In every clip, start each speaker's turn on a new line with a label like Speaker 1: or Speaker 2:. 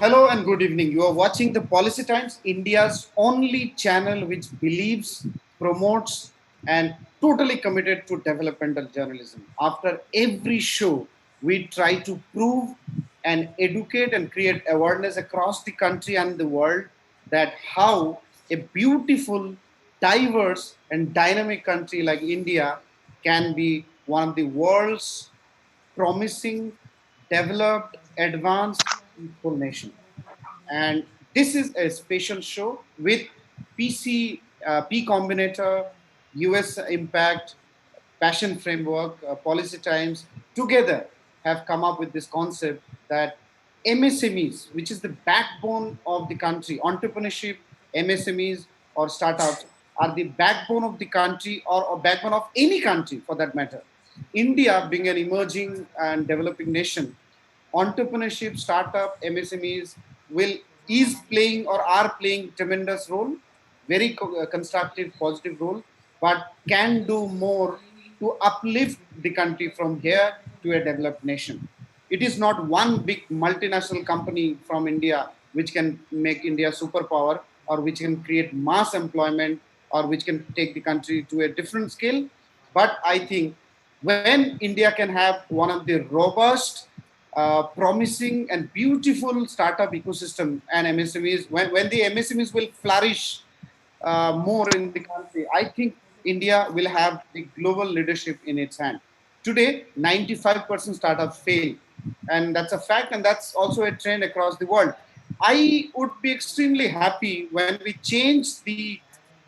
Speaker 1: Hello and good evening. You are watching the Policy Times, India's only channel which believes, promotes, and totally committed to developmental journalism. After every show, we try to prove and educate and create awareness across the country and the world that how a beautiful, diverse, and dynamic country like India can be one of the world's promising, developed, advanced, peaceful nation. And this is a special show with P Combinator, US Impact, Passion Framework, Policy Times together have come up with this concept that MSMEs, which is the backbone of the country, entrepreneurship, MSMEs or startups are the backbone of the country or backbone of any country for that matter. India being an emerging and developing nation, entrepreneurship, startup, MSMEs will is playing or are playing tremendous role, very constructive, positive role, but can do more to uplift the country from here to a developed nation. It is not one big multinational company from India which can make India superpower or which can create mass employment or which can take the country to a different scale. But I think when India can have one of the robust, promising and beautiful startup ecosystem and MSMEs, when the MSMEs will flourish more in the country, I think India will have the global leadership in its hand. Today, 95% startups fail, and that's a fact, and that's also a trend across the world. I would be extremely happy when we change the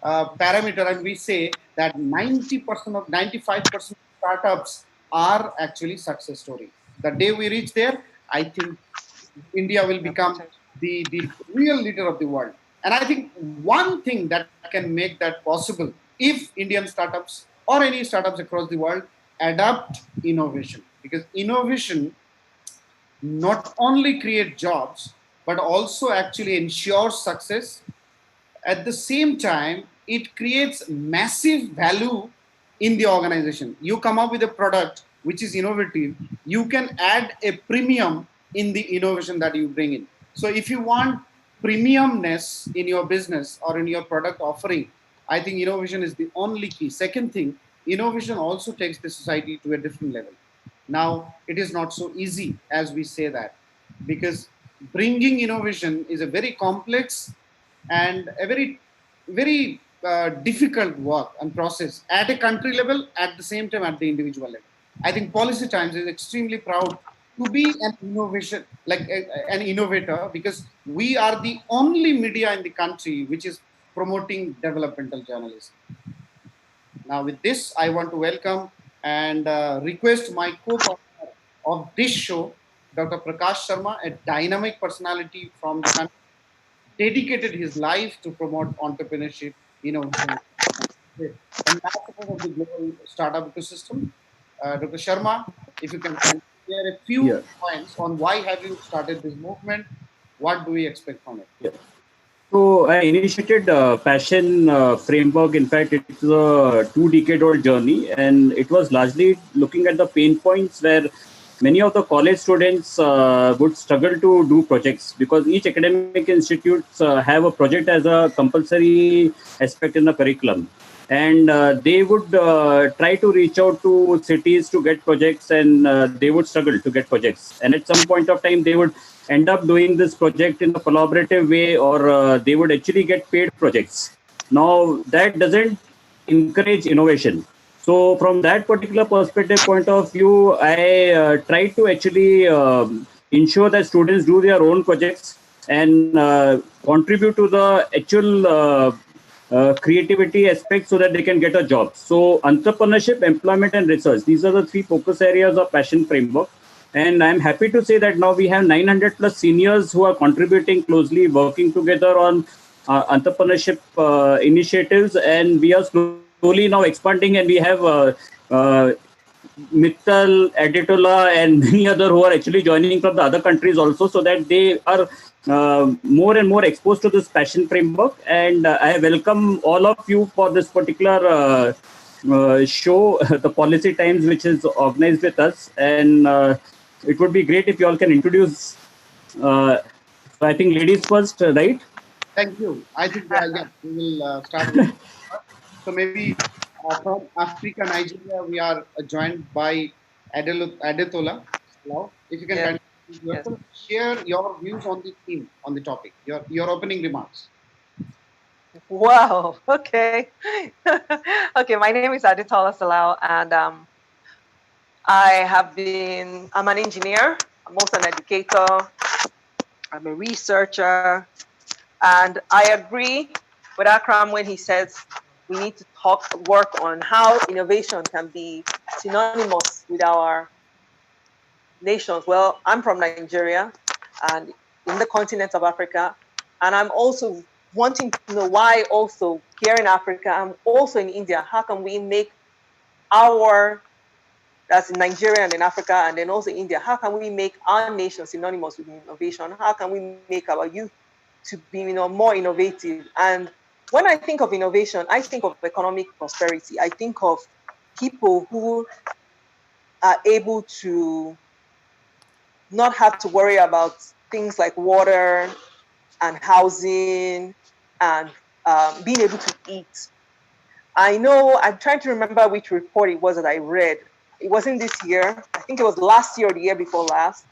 Speaker 1: parameter and we say that 90% of 95% startups are actually success story. The day we reach there, I think India will become the real leader of the world. And I think one thing that can make that possible if Indian startups or any startups across the world adapt innovation. Because innovation not only create jobs, but also actually ensures success. At the same time, it creates massive value in the organization. You come up with a product which is innovative, you can add a premium in the innovation that you bring in. So if you want premiumness in your business or in your product offering, I think innovation is the only key. Second thing, innovation also takes the society to a different level. Now, it is not so easy as we say that, because bringing innovation is a very complex and a very difficult work and process at a country level, at the same time at the individual level. I think Policy Times is extremely proud to be an innovation, like an innovator, because we are the only media in the country which is promoting developmental journalism. Now, with this, I want to welcome and request my co-partner of this show, Dr. Prakash Sharma, a dynamic personality from the country, dedicated his life to promote entrepreneurship, innovation, and ambassador of the global startup ecosystem. Dr. Sharma, if you can share a
Speaker 2: Yeah,
Speaker 1: few points on why have you started this movement, what do we expect from it?
Speaker 2: yeah. So I initiated Passion Framework. In fact, it's a 2-decade-old journey, and it was largely looking at the pain points where many of the college students would struggle to do projects because each academic institutes have a project as a compulsory aspect in the curriculum. And they would try to reach out to cities to get projects, and they would struggle to get projects. And at some point of time, they would end up doing this project in a collaborative way, or they would actually get paid projects. Now, that doesn't encourage innovation. So, from that particular perspective point of view, I try to actually ensure that students do their own projects and contribute to the actual creativity aspect so that they can get a job. So, entrepreneurship, employment, and research, these are the three focus areas of Passion Framework. And I'm happy to say that now we have 900 plus seniors who are contributing closely, working together on entrepreneurship initiatives. And we are slowly now expanding, and we have Mittal, Aditola, and many other who are actually joining from the other countries also, so that they are more and more exposed to this passion framework. And I welcome all of you for this particular show, the Policy Times, which is organized with us. And it would be great if you all can introduce uh, So I think ladies first, right?
Speaker 1: Thank you. I think yeah, we will start with. So maybe from Africa, Nigeria, we are joined by Adetola. Hello. If you can
Speaker 3: Yes,
Speaker 1: kindly introduce
Speaker 3: yes.
Speaker 1: yourself, share your views on the theme, on the topic, your opening remarks.
Speaker 3: Wow. Okay. Okay. My name is Aditola Salau, and I'm an engineer. I'm also an educator. I'm a researcher, and I agree with Akram when he says we need to work on how innovation can be synonymous with our nations. Well, I'm from Nigeria and in the continent of Africa, and I'm also wanting to know why also here in Africa and also in India, how can we make our, that's in Nigeria and in Africa and then also India, how can we make our nation synonymous with innovation? How can we make our youth to be more innovative? And when I think of innovation, I think of economic prosperity. I think of people who are able to not have to worry about things like water and housing and being able to eat. I know, I'm trying to remember which report it was that I read. It wasn't this year. I think it was last year or the year before last.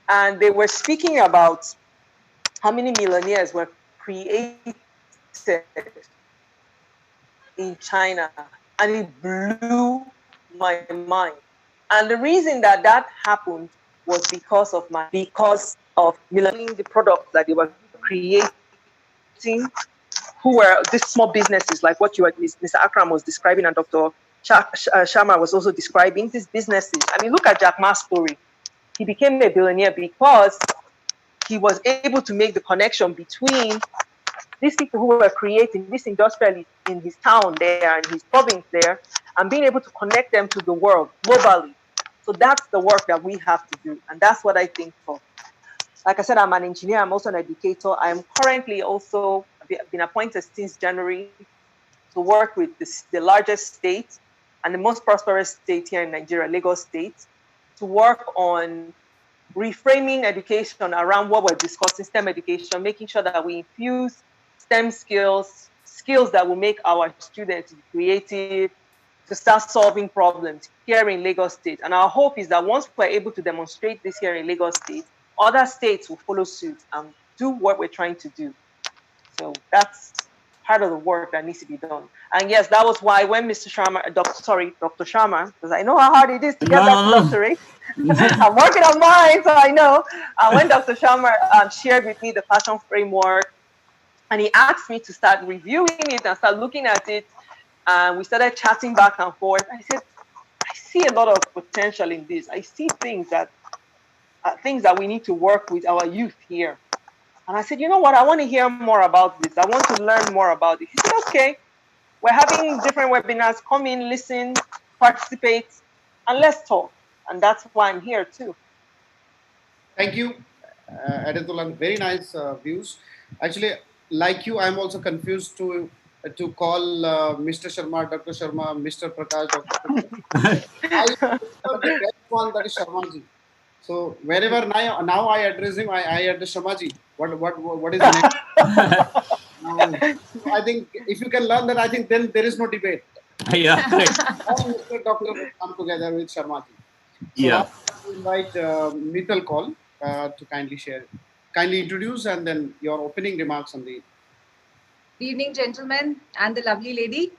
Speaker 3: And they were speaking about how many millionaires were created in China. And it blew my mind. And the reason that that happened was because of the products that they were creating, who were these small businesses, like what Mr. Akram was describing and Dr. Sharma was also describing, these businesses. I mean, look at Jack Ma's story. He became a billionaire because he was able to make the connection between these people who were creating this industrialists in his town there and his province there, and being able to connect them to the world globally. So that's the work that we have to do. And that's what I think for. Like I said, I'm an engineer. I'm also an educator. I am currently also been appointed since January to work with the largest state and the most prosperous state here in Nigeria, Lagos State, to work on reframing education around what we're discussing, STEM education, making sure that we infuse STEM skills that will make our students creative, to start solving problems here in Lagos State. And our hope is that once we're able to demonstrate this here in Lagos State, other states will follow suit and do what we're trying to do. So that's part of the work that needs to be done. And yes, that was why when Dr. Sharma, because I know how hard it is to get that doctorate. I'm working on mine, so I know. When Dr. Sharma shared with me the passion framework, and he asked me to start reviewing it and start looking at it, and we started chatting back and forth. I said, I see a lot of potential in this. I see things that we need to work with our youth here. And I said, you know what? I want to hear more about this. I want to learn more about it. He said, okay, we're having different webinars. Come in, listen, participate, and let's talk. And that's why I'm here too.
Speaker 1: Thank you, Adetola. Very nice views. Actually, like you, I'm also confused to call Mr. Sharma, Dr. Sharma, Mr. Prakash, Dr. Prakash. I prefer the best one, that is Sharmaji. So wherever now I address him, I address Sharmaji. What is the name? I think if you can learn that, I think then there is no debate.
Speaker 2: Yeah, correct.
Speaker 1: All Mr. Doctor will come together with Sharmaji. So
Speaker 2: Yeah.
Speaker 1: now I invite Mital Kaul to kindly introduce, and then your opening remarks on the.
Speaker 4: Good evening, gentlemen, and the lovely lady.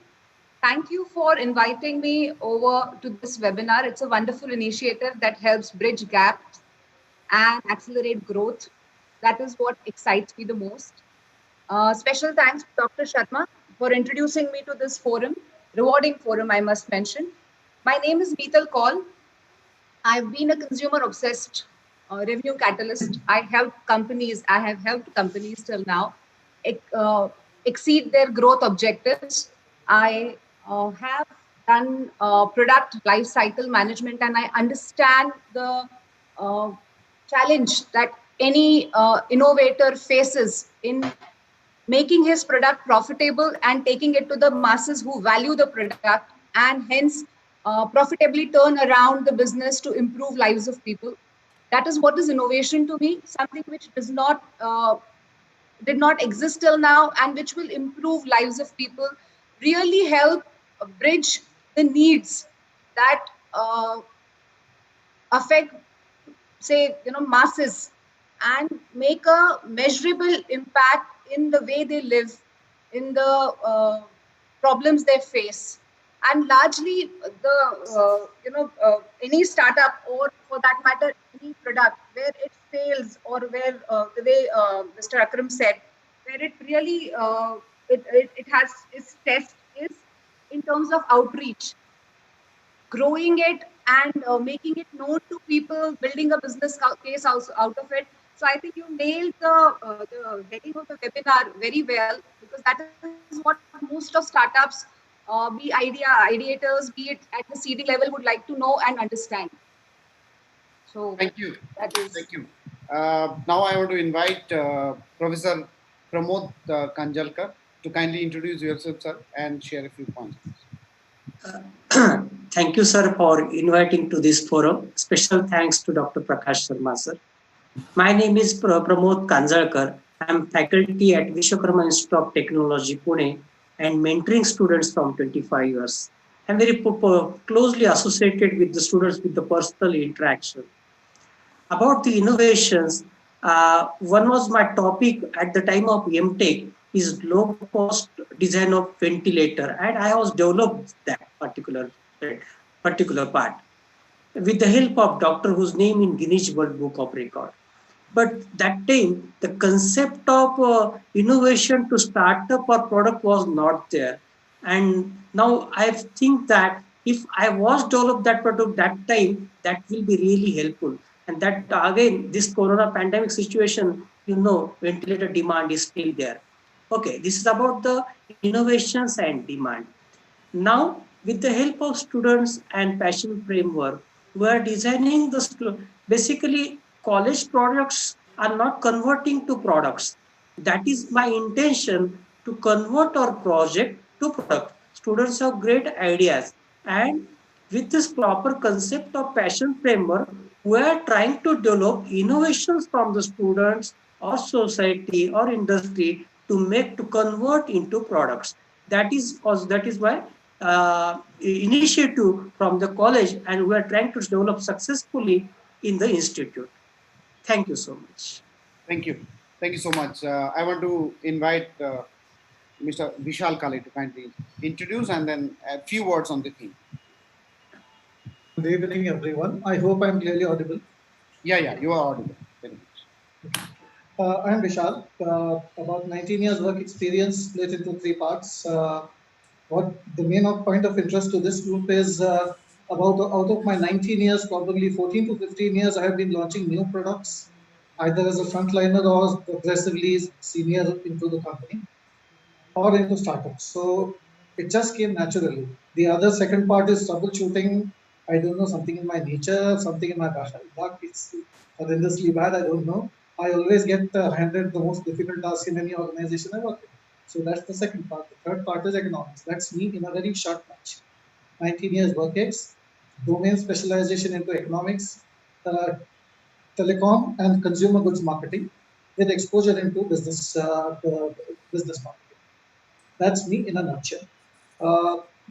Speaker 4: Thank you for inviting me over to this webinar. It's a wonderful initiative that helps bridge gaps and accelerate growth. That is what excites me the most. Special thanks to Dr. Sharma for introducing me to this forum, rewarding forum, I must mention. My name is Mital Kaul. I've been a consumer-obsessed revenue catalyst. I have helped companies till now exceed their growth objectives. I have done product life cycle management, and I understand the challenge that any innovator faces in making his product profitable and taking it to the masses who value the product, and hence profitably turn around the business to improve lives of people. That is what is innovation to me, something which did not exist till now and which will improve lives of people, really help bridge the needs that affect, say, masses, and make a measurable impact in the way they live, in the problems they face. And largely the any startup, or for that matter any product, where it fails, or where the way Mr. Akram said, where it really it has its test, is in terms of outreach, growing it, and making it known to people, building a business case out of it. So I think you nailed the heading of the webinar very well, because that is what most of startups, ideators, be it at the CD level, would like to know and understand. So
Speaker 1: Thank you.
Speaker 4: that is.
Speaker 1: Thank you. Now I want to invite Professor Pramod Kanjalkar to kindly introduce yourself, sir, and share a few points.
Speaker 5: Thank you, sir, for inviting to this forum. Special thanks to Dr. Prakash Sharma, sir. My name is Pramod Kanjalkar. I am faculty at Vishwakarma Institute of Technology, Pune, and mentoring students from 25 years. I am very closely associated with the students with the personal interaction. About the innovations, one was my topic at the time of MTech is low cost design of ventilator, and I was developed that particular part with the help of doctor whose name in Guinness World Book of Record. But that time, the concept of innovation to start up or product was not there. And now I think that if I was developed that product that time, that will be really helpful. And that again, this corona pandemic situation, ventilator demand is still there. Okay, this is about the innovations and demand. Now, with the help of students and passion framework, we are designing basically college products are not converting to products. That is my intention, to convert our project to product. Students have great ideas, and with this proper concept of passion framework, we are trying to develop innovations from the students or society or industry to convert into products. That is why initiative from the college, and we are trying to develop successfully in the institute. Thank you so much.
Speaker 1: Thank you. Thank you so much. I want to invite Mr. Vishal Kale to kindly introduce and then a few words on the theme.
Speaker 6: Good evening, everyone. I hope I'm clearly audible.
Speaker 1: Yeah, you are audible. Very much.
Speaker 6: I'm Vishal. About 19 years work experience split into three parts. What the main point of interest to this group is out of my 19 years, probably 14 to 15 years, I have been launching new products, either as a frontliner or progressively senior into the company or into startups. So it just came naturally. The other second part is troubleshooting. I don't know, something in my nature, something in my luck. It's horrendously bad. I don't know. I always get handed the most difficult task in any organization I work in. So that's the second part. The third part is economics. That's me in a very short match. 19 years work ex, domain specialization into economics, telecom and consumer goods marketing, with exposure into business marketing. That's me in a nutshell.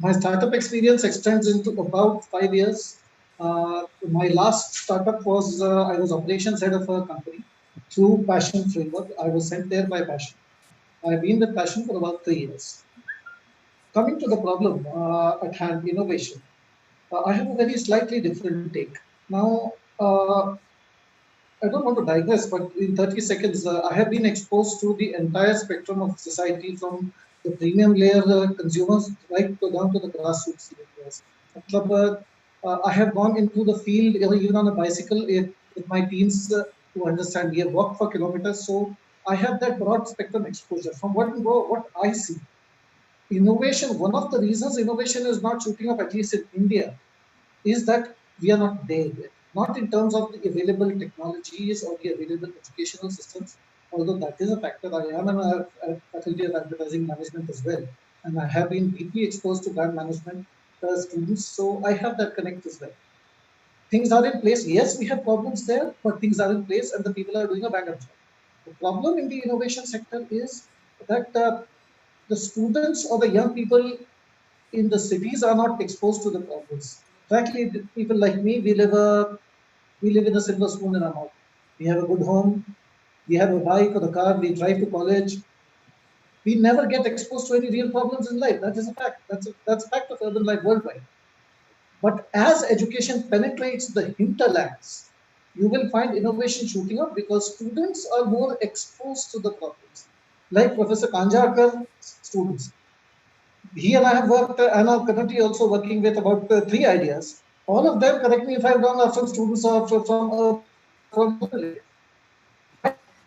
Speaker 6: My startup experience extends into about 5 years. My last startup was, I was operations head of a company through Passion Framework. I was sent there by Passion. I've been with Passion for about 3 years. Coming to the problem at hand, innovation. I have a very slightly different take. Now, I don't want to digress, but in 30 seconds, I have been exposed to the entire spectrum of society, from the premium layer consumers right down to the grassroots layers. I have gone into the field even on a bicycle with my teens to understand. We have walked for kilometers, so I have that broad spectrum exposure. From what I see, innovation, one of the reasons innovation is not shooting up, at least in India, is that we are not there yet. Not in terms of the available technologies or the available educational systems, although that is a factor. I am a faculty of advertising management as well, and I have been deeply exposed to brand management students, so I have that connect as well. things are in place. Yes, we have problems there, but things are in place and the people are doing a bang up job. The problem in the innovation sector is that the students or the young people in the cities are not exposed to the problems. Frankly, people like me, we live in a silver spoon in our mouth. We have a good home, we have a bike or a car, we drive to college. We never get exposed to any real problems in life. That is a fact. That's a fact of urban life worldwide. But as education penetrates the hinterlands, you will find innovation shooting up because students are more exposed to the problems. Like Professor Kanjarkar, students. He and I have worked, and our committee also working with about 3 ideas. All of them, correct me if I'm wrong, are from students or from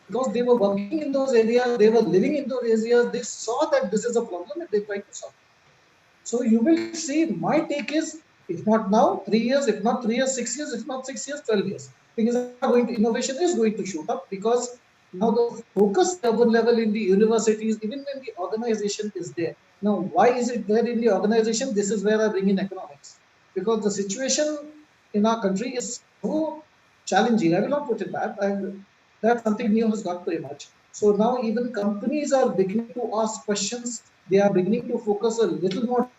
Speaker 6: because they were working in those areas, they were living in those areas, they saw that this is a problem and they tried to solve it. So you will see, my take is, if not now, 3 years, if not 3 years, 6 years, if not 6 years, 12 years. Because innovation is going to shoot up because now the focus urban level in the universities, even in the organization is there. Now, why is it there in the organization? This is where I bring in economics. Because the situation in our country is so challenging. I will not put it bad. That's something new has got to emerge. So now even companies are beginning to ask questions. They are beginning to focus a little more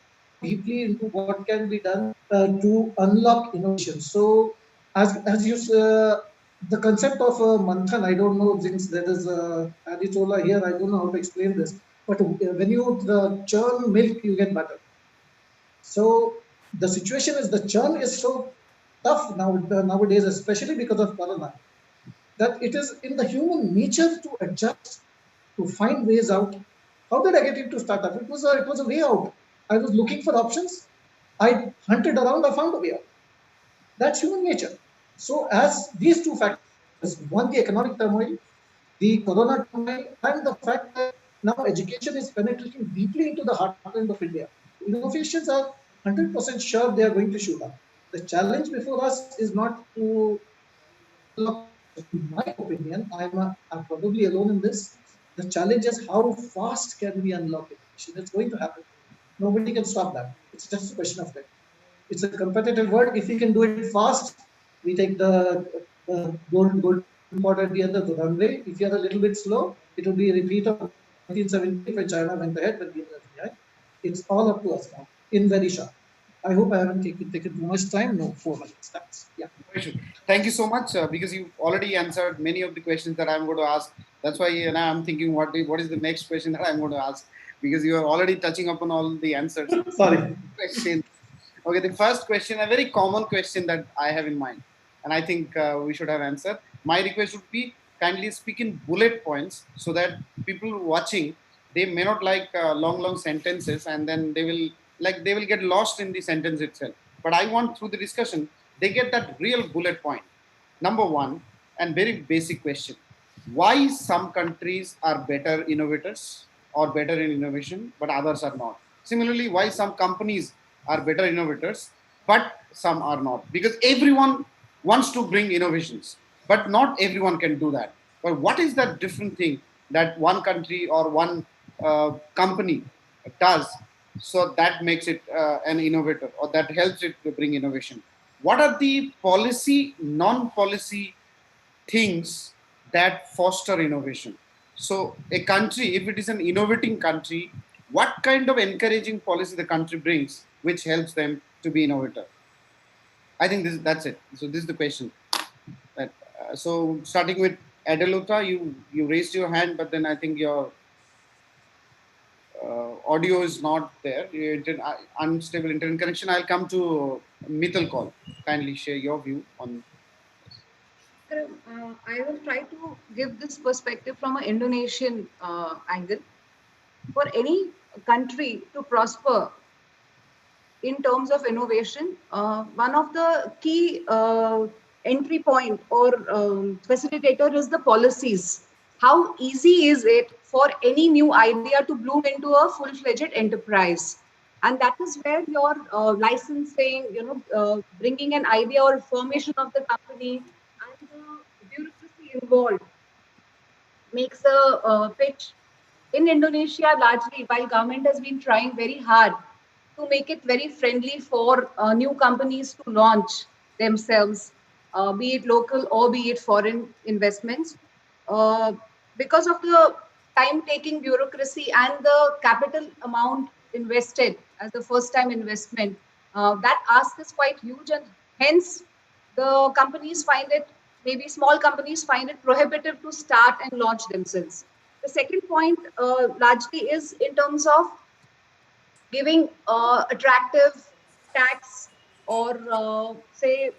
Speaker 6: deeply into what can be done to unlock innovation. So as you the concept of manthan, I don't know, since there is Aditola here, I don't know how to explain this. But when you churn milk, you get butter. So the situation is the churn is so tough now nowadays, especially because of corona, that it is in the human nature to adjust, to find ways out. How did I get into startup? It was a way out. I was looking for options. I hunted around. I found a way out. That's human nature. So as these two factors, one, the economic turmoil, the corona turmoil, and the fact that now education is penetrating deeply into the heartland of India, innovations are 100% sure they are going to shoot up. The challenge before us is not to, in my opinion, I'm probably alone in this. The challenge is how fast can we unlock innovation? It's going to happen. Nobody can stop that. It's just a question of time. It's a competitive world. If we can do it fast, we take the gold part at the end of the runway. If you're a little bit slow, it will be a repeat of 1970 when China went ahead, but we were behind. It's all up to us now, in very short. I hope I haven't taken too much time. No, 4 minutes. That's, yeah.
Speaker 1: Thank you so much because you already answered many of the questions that I'm going to ask. That's why now I'm thinking what is the next question that I'm going to ask, because you are already touching upon all the answers.
Speaker 6: Sorry.
Speaker 1: Question. Okay, the first question, a very common question that I have in mind, and I think we should have answered. My request would be kindly speak in bullet points so that people watching, they may not like long sentences, and then they will get lost in the sentence itself. But I want through the discussion they get that real bullet point. Number one, and very basic question: why some countries are better innovators or better in innovation, but others are not? Similarly, why some companies are better innovators, but some are not? Because everyone wants to bring innovations, but not everyone can do that. But what is that different thing that one country or one company does, so that makes it an innovator, or that helps it to bring innovation? What are the policy, non-policy things that foster innovation? So a country, if it is an innovating country, what kind of encouraging policy the country brings which helps them to be innovator? I think that's it. So this is the question. So starting with Adelota, you raised your hand, but then I think your audio is not there. Unstable internet connection. I'll come to Mithal Call. Kindly share your view on.
Speaker 4: I will try to give this perspective from an Indonesian angle. For any country to prosper in terms of innovation, one of the key entry point or facilitator is the policies. How easy is it for any new idea to bloom into a full-fledged enterprise? And that is where your licensing, bringing an idea or formation of the company and the bureaucracy involved makes a pitch. In Indonesia, largely, while government has been trying very hard to make it very friendly for new companies to launch themselves, be it local or be it foreign investments. Uh, because of the time-taking bureaucracy and the capital amount invested as the first-time investment, that ask is quite huge, and hence the companies find it, maybe small companies find it prohibitive to start and launch themselves. The second point largely is in terms of giving attractive tax or say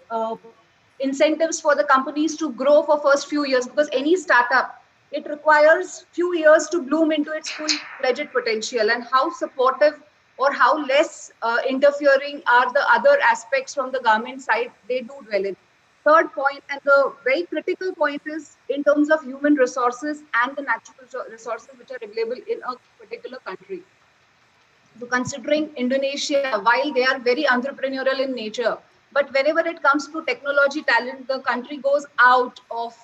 Speaker 4: incentives for the companies to grow for first few years, because any startup, it requires few years to bloom into its full-fledged potential, and how supportive or how less interfering are the other aspects from the government side, they do dwell in. Third point, and the very critical point, is in terms of human resources and the natural resources which are available in a particular country. So considering Indonesia, while they are very entrepreneurial in nature, but whenever it comes to technology talent, the country goes out of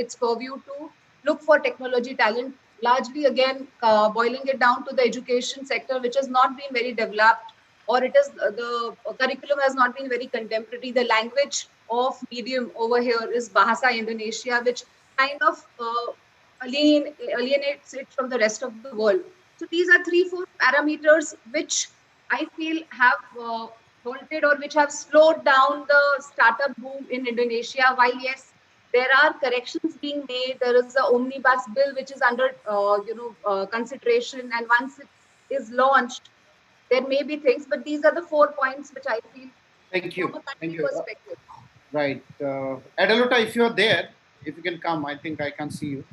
Speaker 4: its purview to look for technology talent, largely again boiling it down to the education sector, which has not been very developed, or it is the curriculum has not been very contemporary. The language of medium over here is Bahasa Indonesia, which kind of alienates it from the rest of the world. So these are three, four parameters which I feel have halted or which have slowed down the startup boom in Indonesia. While yes, there are corrections being made. There is a omnibus bill which is under consideration, and once it is launched, there may be things. But these are the 4 points which I feel
Speaker 1: Thank
Speaker 4: from
Speaker 1: you.
Speaker 4: a
Speaker 1: Thank
Speaker 4: country
Speaker 1: you.
Speaker 4: perspective.
Speaker 1: Right. Adaluta, if you're there, if you can come, I think I can see you.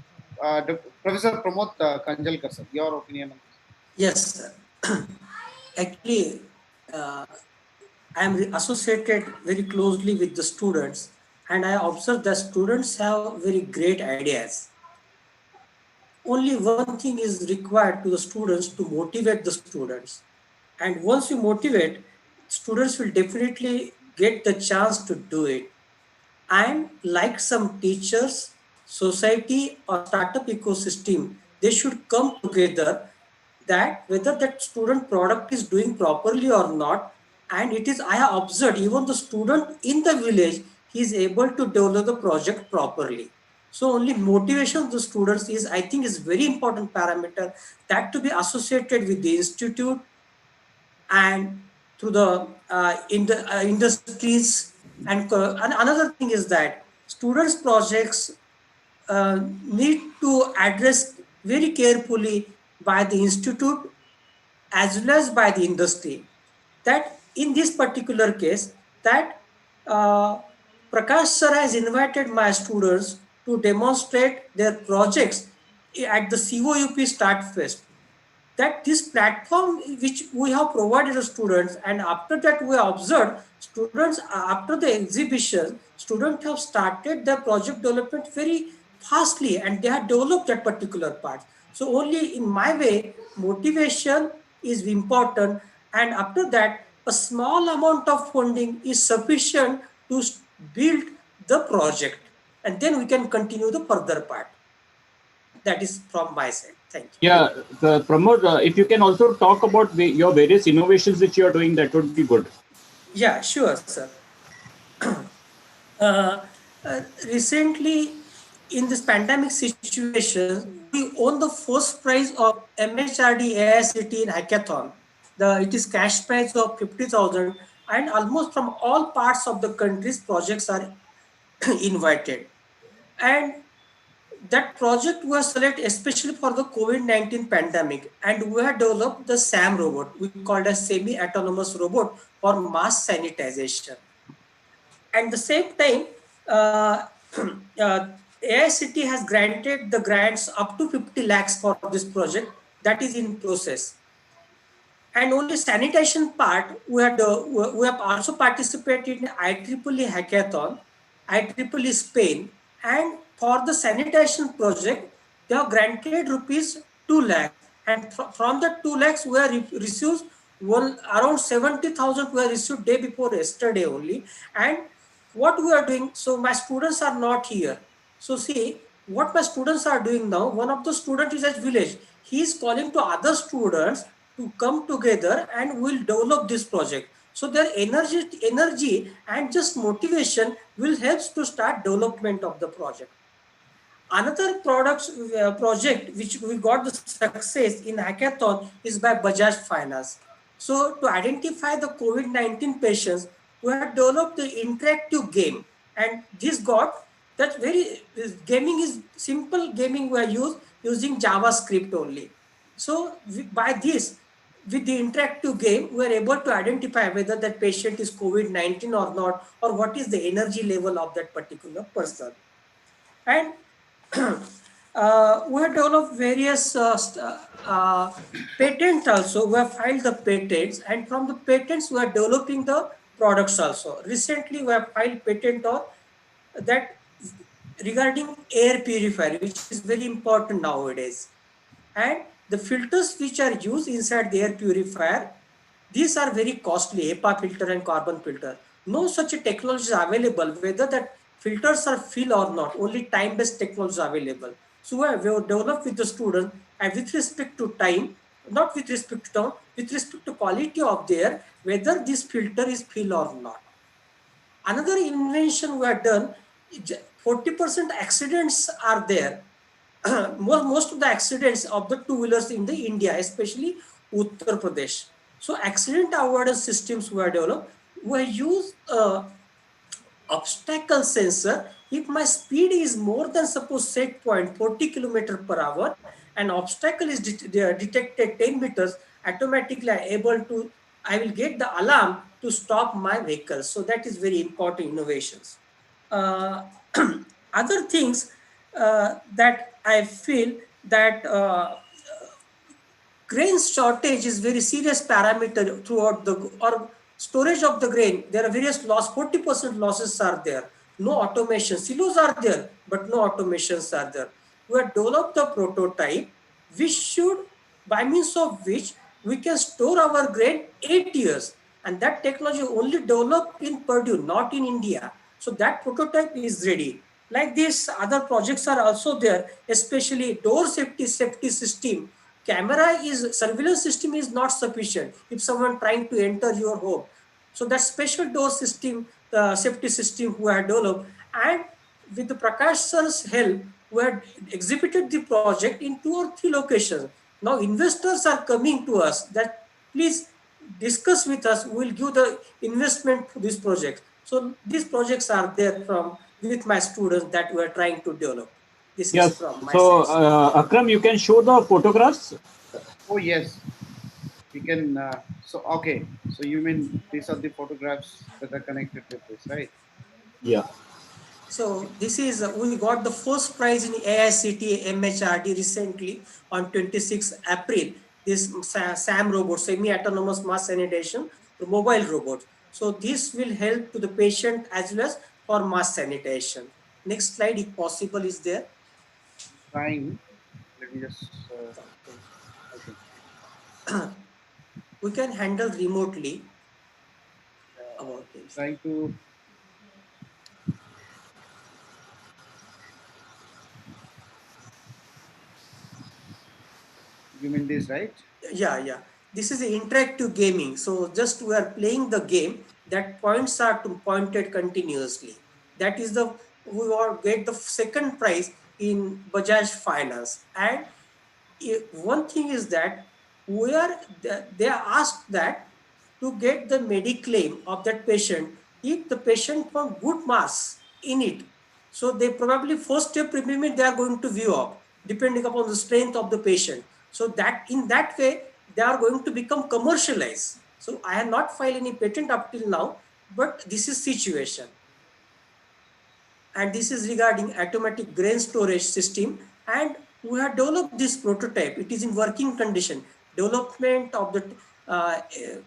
Speaker 1: Professor Pramod Kanjalkar, sir, your opinion on this?
Speaker 5: Yes, sir. Actually, I am associated very closely with the students, and I observe that students have very great ideas. Only one thing is required to the students to motivate the students. And once you motivate, students will definitely get the chance to do it. And like some teachers, society or startup ecosystem, they should come together that whether that student product is doing properly or not. And it is, I have observed even the student in the village, he is able to develop the project properly. So only motivation of the students is, I think, is very important parameter, that to be associated with the institute and through the industries. And another thing is that students projects need to address very carefully by the institute as well as by the industry. That in this particular case, that Prakash sir has invited my students to demonstrate their projects at the COUP Start Fest. That this platform which we have provided to students, and after that we observed students after the exhibition, students have started their project development very fastly, and they have developed that particular part. So only in my way, motivation is important, and after that a small amount of funding is sufficient to build the project, and then we can continue the further part. That is from my side. Thank you.
Speaker 2: Yeah, Pramod, if you can also talk about your various innovations which you are doing, that would be good.
Speaker 5: Yeah, sure, sir. Recently, in this pandemic situation, we won the first prize of MHRD AICT in hackathon. It is cash prize of 50,000, and almost from all parts of the country's projects are invited. And that project was selected especially for the COVID-19 pandemic, and we have developed the SAM robot, we called as semi-autonomous robot for mass sanitization. At the same time, AICT has granted the grants up to 50 lakhs for this project that is in process. And only sanitation part, we have also participated in IEEE hackathon, IEEE Spain, and for the sanitation project, they have granted rupees 2 lakhs. And from the 2 lakhs, we have received around 70,000 we have received day before yesterday only. And what we are doing, so my students are not here. So see, what my students are doing now, one of the students is at village. He is calling to other students to come together and we'll develop this project. So their energy and just motivation will help to start development of the project. Another project which we got the success in hackathon is by Bajaj Finance. So to identify the COVID-19 patients, we have developed the interactive game, and this got that this gaming is simple gaming we are using JavaScript only. So by this, with the interactive game, we are able to identify whether that patient is COVID-19 or not, or what is the energy level of that particular person. And we have developed various patents also. We have filed the patents, and from the patents we are developing the products also. Recently we have filed patent on that regarding air purifier, which is very important nowadays. And the filters which are used inside the air purifier, these are very costly, HEPA filter and carbon filter. No such technology is available, whether that filters are filled or not, only time-based technology is available. So we have developed with the student, and with respect to time, not with respect to time, with respect to quality of the air, whether this filter is filled or not. Another invention we have done, 40% accidents are there. Most of the accidents of the two-wheelers in the India, especially Uttar Pradesh. So accident avoidance systems were developed. We use obstacle sensor. If my speed is more than suppose set point 40 km/h, an obstacle is detected 10 meters, automatically I will get the alarm to stop my vehicle. So that is very important innovations. Other things that I feel that grain shortage is very serious parameter throughout or storage of the grain. There are various loss, 40% losses are there. No automation. Silos are there, but no automations are there. We have developed the prototype, which should, by means of which we can store our grain 8 years. And that technology only developed in Purdue, not in India. So that prototype is ready. Like this, other projects are also there, especially door safety system. Surveillance system is not sufficient if someone trying to enter your home. So that special door system, safety system we have developed, and with the Prakash sir's help, we had exhibited the project in 2 or 3 locations. Now investors are coming to us that please discuss with us, we will give the investment to this project. So these projects are there with my students that we are trying to develop. This
Speaker 2: yes.
Speaker 5: is from my
Speaker 2: so,
Speaker 5: side.
Speaker 2: Akram, you can show the photographs.
Speaker 1: Oh yes, we can. Okay. So you mean these are the photographs that are connected with this, right?
Speaker 2: Yeah.
Speaker 5: So this is, we got the first prize in AICTE MHRD recently on 26 April. This SAM robot, semi-autonomous mass sanitation, the mobile robot. So this will help to the patient as well as for mass sanitation. Next slide, if possible, is there.
Speaker 1: Trying. Let me just.
Speaker 5: Okay. We can handle remotely.
Speaker 1: Trying to. You mean this, right?
Speaker 5: Yeah. This is interactive gaming. So just we are playing the game that points are pointed continuously. That is we will get the second prize in Bajaj Finance. And one thing is that they are asked that to get the mediclaim of that patient, if the patient found good marks in it, so they probably first step premium they are going to view up depending upon the strength of the patient. So that in that way they are going to become commercialized. So I have not filed any patent up till now, but this is situation. And this is regarding automatic grain storage system, and we have developed this prototype. It is in working condition. Development of the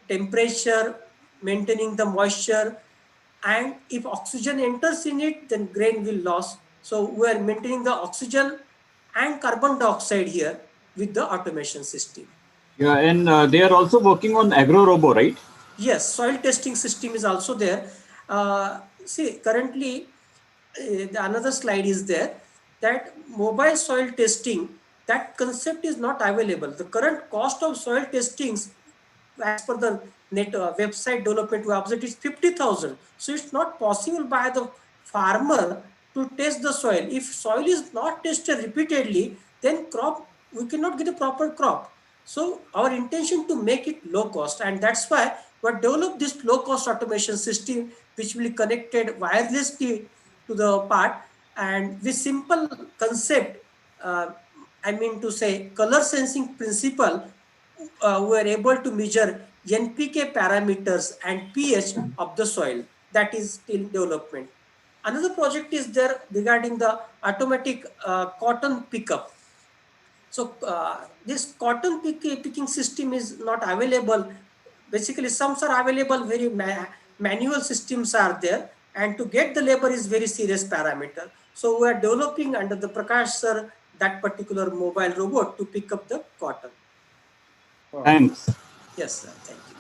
Speaker 5: temperature, maintaining the moisture, and if oxygen enters in it, then grain will lose. So we are maintaining the oxygen and carbon dioxide here with the automation system.
Speaker 2: Yeah, and they are also working on agro-robo, right?
Speaker 5: Yes, soil testing system is also there. See, currently, another slide is there that mobile soil testing, that concept is not available. The current cost of soil testings as per the net website development, we observed is 50,000. So it's not possible by the farmer to test the soil. If soil is not tested repeatedly, then we cannot get a proper crop. So our intention to make it low cost, and that's why we have developed this low cost automation system, which will be connected wirelessly to the part. And this simple concept, I mean to say color sensing principle, we are able to measure NPK parameters and pH of the soil. That is still development. Another project is there regarding the automatic cotton pickup. So this cotton picking system is not available. Basically, some are available, very manual systems are there, and to get the labor is very serious parameter. So we are developing under the Prakash sir that particular mobile robot to pick up the cotton.
Speaker 2: Thanks.
Speaker 5: Yes, sir. Thank you.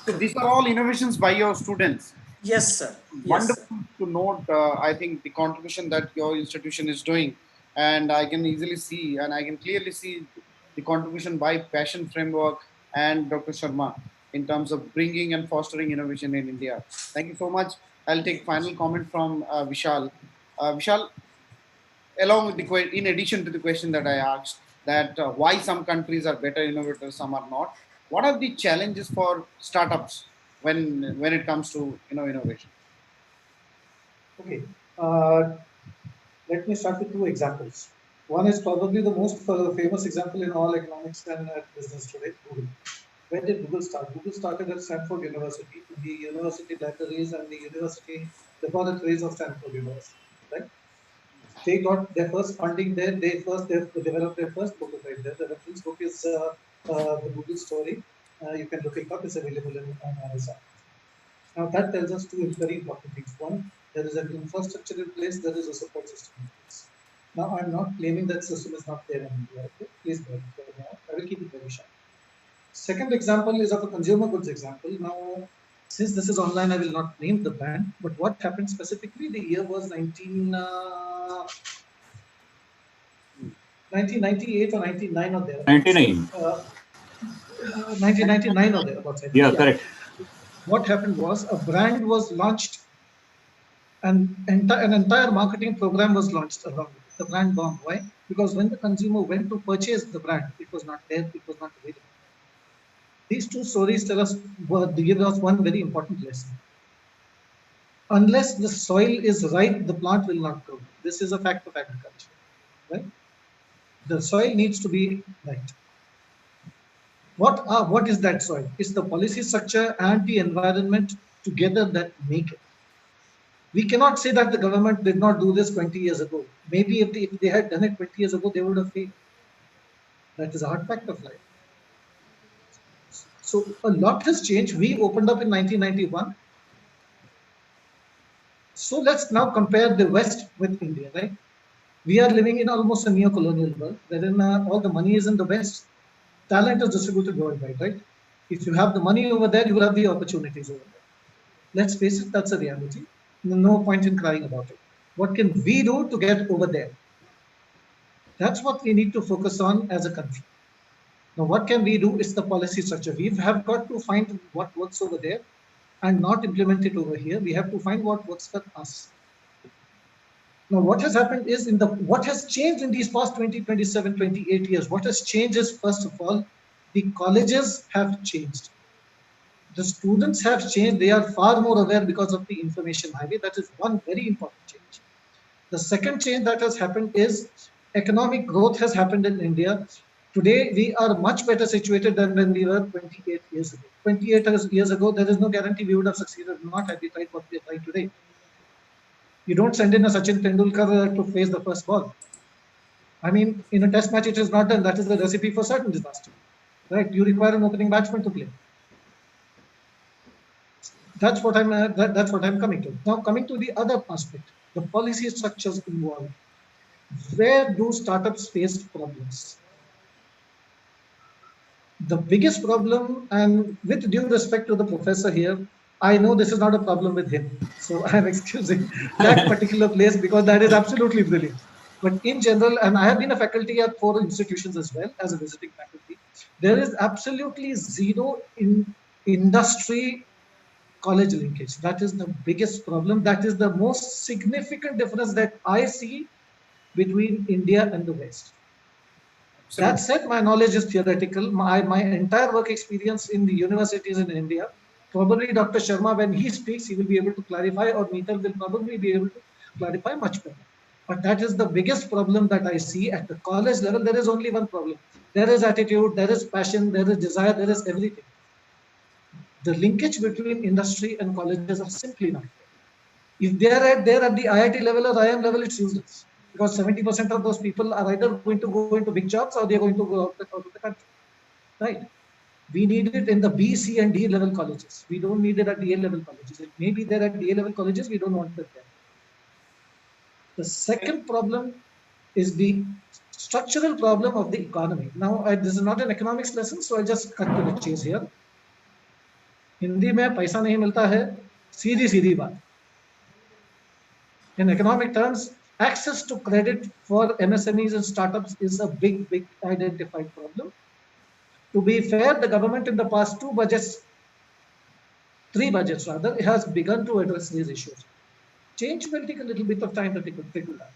Speaker 1: So these are all innovations by your students.
Speaker 5: Yes, sir. Yes,
Speaker 1: Wonderful
Speaker 5: sir.
Speaker 1: to note, I think, the contribution that your institution is doing. And I can easily see, and I can clearly see the contribution by Passion Framework and Dr. Sharma in terms of bringing and fostering innovation in India. Thank you so much. I'll take final comment from Vishal. Vishal, along with in addition to the question that I asked, that why some countries are better innovators, some are not. What are the challenges for startups when it comes to innovation?
Speaker 6: Okay. Let me start with two examples. One is probably the most famous example in all economics and business today, Google. When did Google start? Google started at Stanford University, the university libraries and the university laboratories of Stanford University. Right? They got their first funding there. They developed their first prototype there. The reference book is the Google story. You can look it up. It's available on Amazon. Now that tells us two very important things. One, there is an infrastructure in place. There is a support system in place. Now I'm not claiming that system is not there in India. Okay? Please bear with me. I will keep it very short. Second example is of a consumer goods example. Now, since this is online, I will not name the brand, but what happened specifically, the year was 1998 or 99 or there.
Speaker 2: 99.
Speaker 6: 1999 or thereabouts.
Speaker 2: Yeah, correct.
Speaker 6: What happened was a brand was launched and an entire marketing program was launched around it. The brand bomb. Why? Because when the consumer went to purchase the brand, it was not there, it was not available. These two stories give us one very important lesson. Unless the soil is right, the plant will not grow. This is a fact of agriculture. Right? The soil needs to be right. What is that soil? It's the policy structure and the environment together that make it. We cannot say that the government did not do this 20 years ago. Maybe if they had done it 20 years ago, they would have failed. That is a hard fact of life. So a lot has changed. We opened up in 1991. So let's now compare the West with India, right? We are living in almost a neo-colonial world, wherein all the money is in the West. Talent is distributed worldwide, right? If you have the money over there, you will have the opportunities over there. Let's face it, that's a reality. No point in crying about it. What can we do to get over there? That's what we need to focus on as a country. Now, what can we do? It's the policy structure. We have got to find what works over there and not implement it over here. We have to find what works for us. Now, what has happened is what has changed in these past 20, 27, 28 years? What has changed is, first of all, the colleges have changed. The students have changed. They are far more aware because of the information highway. That is one very important change. The second change that has happened is economic growth has happened in India. Today, we are much better situated than when we were 28 years ago. 28 years ago, there is no guarantee we would have succeeded or not had we tried what we are trying today. You don't send in a Sachin Tendulkar to face the first ball. I mean, in a test match, it is not done. That is the recipe for certain disaster, right? You require an opening batsman to play. That's what I'm coming to. Now, coming to the other aspect, the policy structures involved. Where do startups face problems? The biggest problem, and with due respect to the professor here, I know this is not a problem with him. So I'm excusing that particular place because that is absolutely brilliant. But in general, and I have been a faculty at 4 institutions as well as a visiting faculty. There is absolutely zero in industry college linkage. That is the biggest problem. That is the most significant difference that I see between India and the West. That said, my knowledge is theoretical. My entire work experience in the universities in India, probably Dr. Sharma, when he speaks, he will be able to clarify, or Neetal will probably be able to clarify much better. But that is the biggest problem that I see at the college level. There is only one problem. There is attitude, there is passion, there is desire, there is everything. The linkage between industry and colleges are simply not there. If they are there at the IIT level or IIM level, it's useless, because 70% of those people are either going to go into big jobs or they're going to go out of the country. Right? We need it in the B, C, and D level colleges. We don't need it at the A level colleges. It may be there at the A level colleges. We don't want it there. The second problem is the structural problem of the economy. Now, this is not an economics lesson, so I'll just cut to the chase here. Hindi में पैसा नहीं मिलता है, सीधी सीधी बात. In economic terms, access to credit for MSMEs and startups is a big identified problem. To be fair, the government in the past three budgets rather, has begun to address these issues. Change will take a little bit of time to figure out.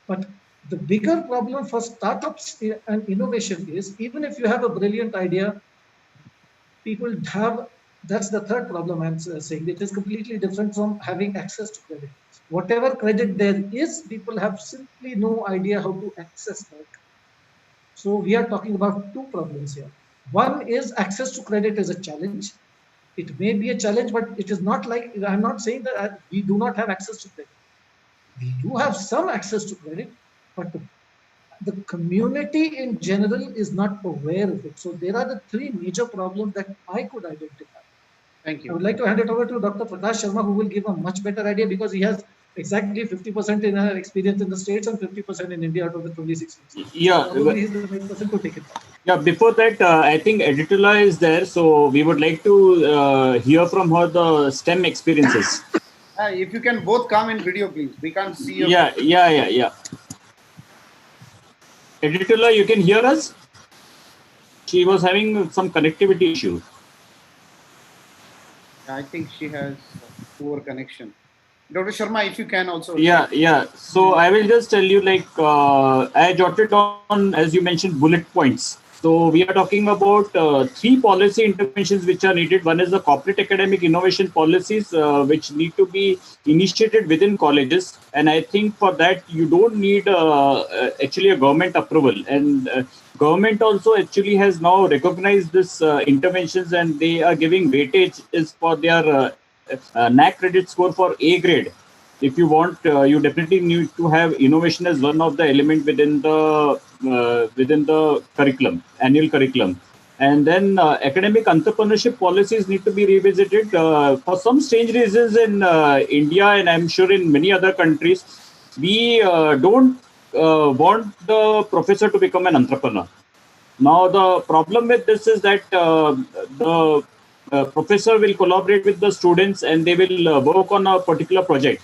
Speaker 6: But the bigger problem for startups and innovation is, even if you have a brilliant idea, people have, that's the third problem I'm saying. It is completely different from having access to credit. Whatever credit there is, people have simply no idea how to access that. So we are talking about two problems here. One is access to credit is a challenge. It may be a challenge, but it is not like, I'm not saying that we do not have access to credit. We do have some access to credit, but the community in general is not aware of it. So there are the three major problems that I could identify.
Speaker 1: Thank you.
Speaker 6: I would like to hand it over to Dr. Prakash Sharma, who will give a much better idea, because he has exactly 50% in our experience in the States and 50% in India out of the 26 years.
Speaker 2: Yeah.
Speaker 6: Probably he's the right person to take it back.
Speaker 2: Yeah, before that, I think Editula is there, so we would like to hear from her the STEM experiences.
Speaker 1: If you can both come in video, please. We can't see your...
Speaker 2: Yeah. Editula, you can hear us? She was having some connectivity issue.
Speaker 1: I think she has poor connection. Dr. Sharma, if you can also...
Speaker 2: Yeah. So I will just tell you, like, I jotted on, as you mentioned, bullet points. So we are talking about three policy interventions which are needed. One is the corporate academic innovation policies, which need to be initiated within colleges. And I think for that, you don't need actually a government approval. And government also actually has now recognized this interventions, and they are giving weightage is for their NAC credit score for A grade. If you want, you definitely need to have innovation as one of the element within the curriculum, annual curriculum. And then academic entrepreneurship policies need to be revisited. For some strange reasons in India, and I'm sure in many other countries, we don't want the professor to become an entrepreneur. Now, the problem with this is that the professor will collaborate with the students and they will work on a particular project.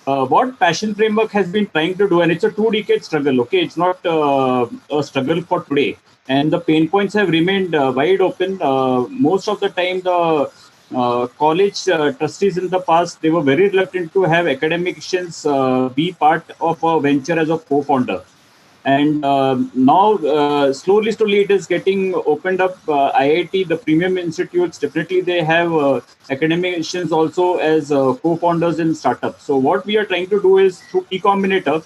Speaker 2: What Passion Framework has been trying to do, and it's a 2-decade struggle, okay? It's not a struggle for today. And the pain points have remained wide open. Most of the time, the college trustees in the past, they were very reluctant to have academicians be part of a venture as a co-founder. And now, slowly, it is getting opened up. IIT, the premium institutes, definitely they have academicians also as co-founders in startups. So what we are trying to do is, through T Combinator,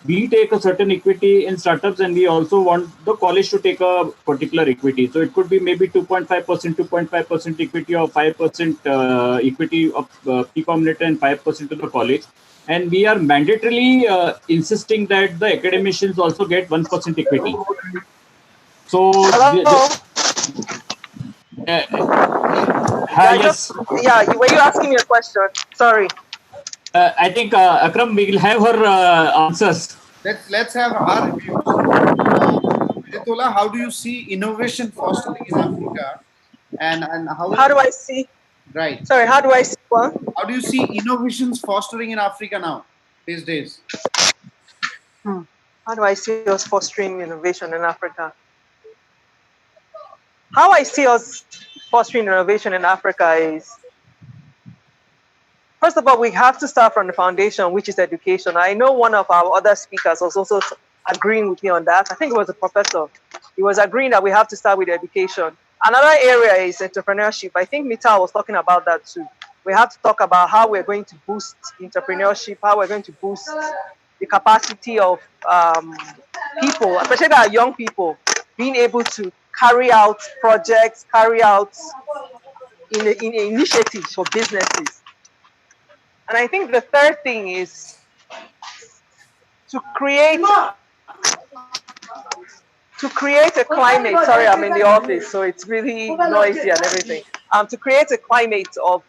Speaker 2: we take a certain equity in startups, and we also want the college to take a particular equity. So it could be maybe 2.5% equity, or 5% equity of T Combinator and 5% to the college. And we are mandatorily insisting that the academicians also get 1% equity. So, yes.
Speaker 3: Were you asking me a question? Sorry.
Speaker 2: I think Akram, we will have her answers.
Speaker 1: Let's have our reviews. Editula, how do you see innovation fostering in Africa? And how
Speaker 3: do I see?
Speaker 1: Right.
Speaker 3: Sorry, how do I see what?
Speaker 1: How do you see innovations fostering in Africa now, these days?
Speaker 3: How do I see us fostering innovation in Africa? how I see us fostering innovation in Africa is, first of all, we have to start from the foundation, which is education. I know one of our other speakers was also agreeing with me on that. I think it was a professor. He was agreeing that we have to start with education. Another area is entrepreneurship. I think Mita was talking about that too. We have to talk about how we're going to boost entrepreneurship, how we're going to boost the capacity of people, especially our young people, being able to carry out projects, carry out in initiatives for businesses. And I think the third thing is to create a climate. Sorry, I'm in the office, so it's really noisy and everything. To create a climate of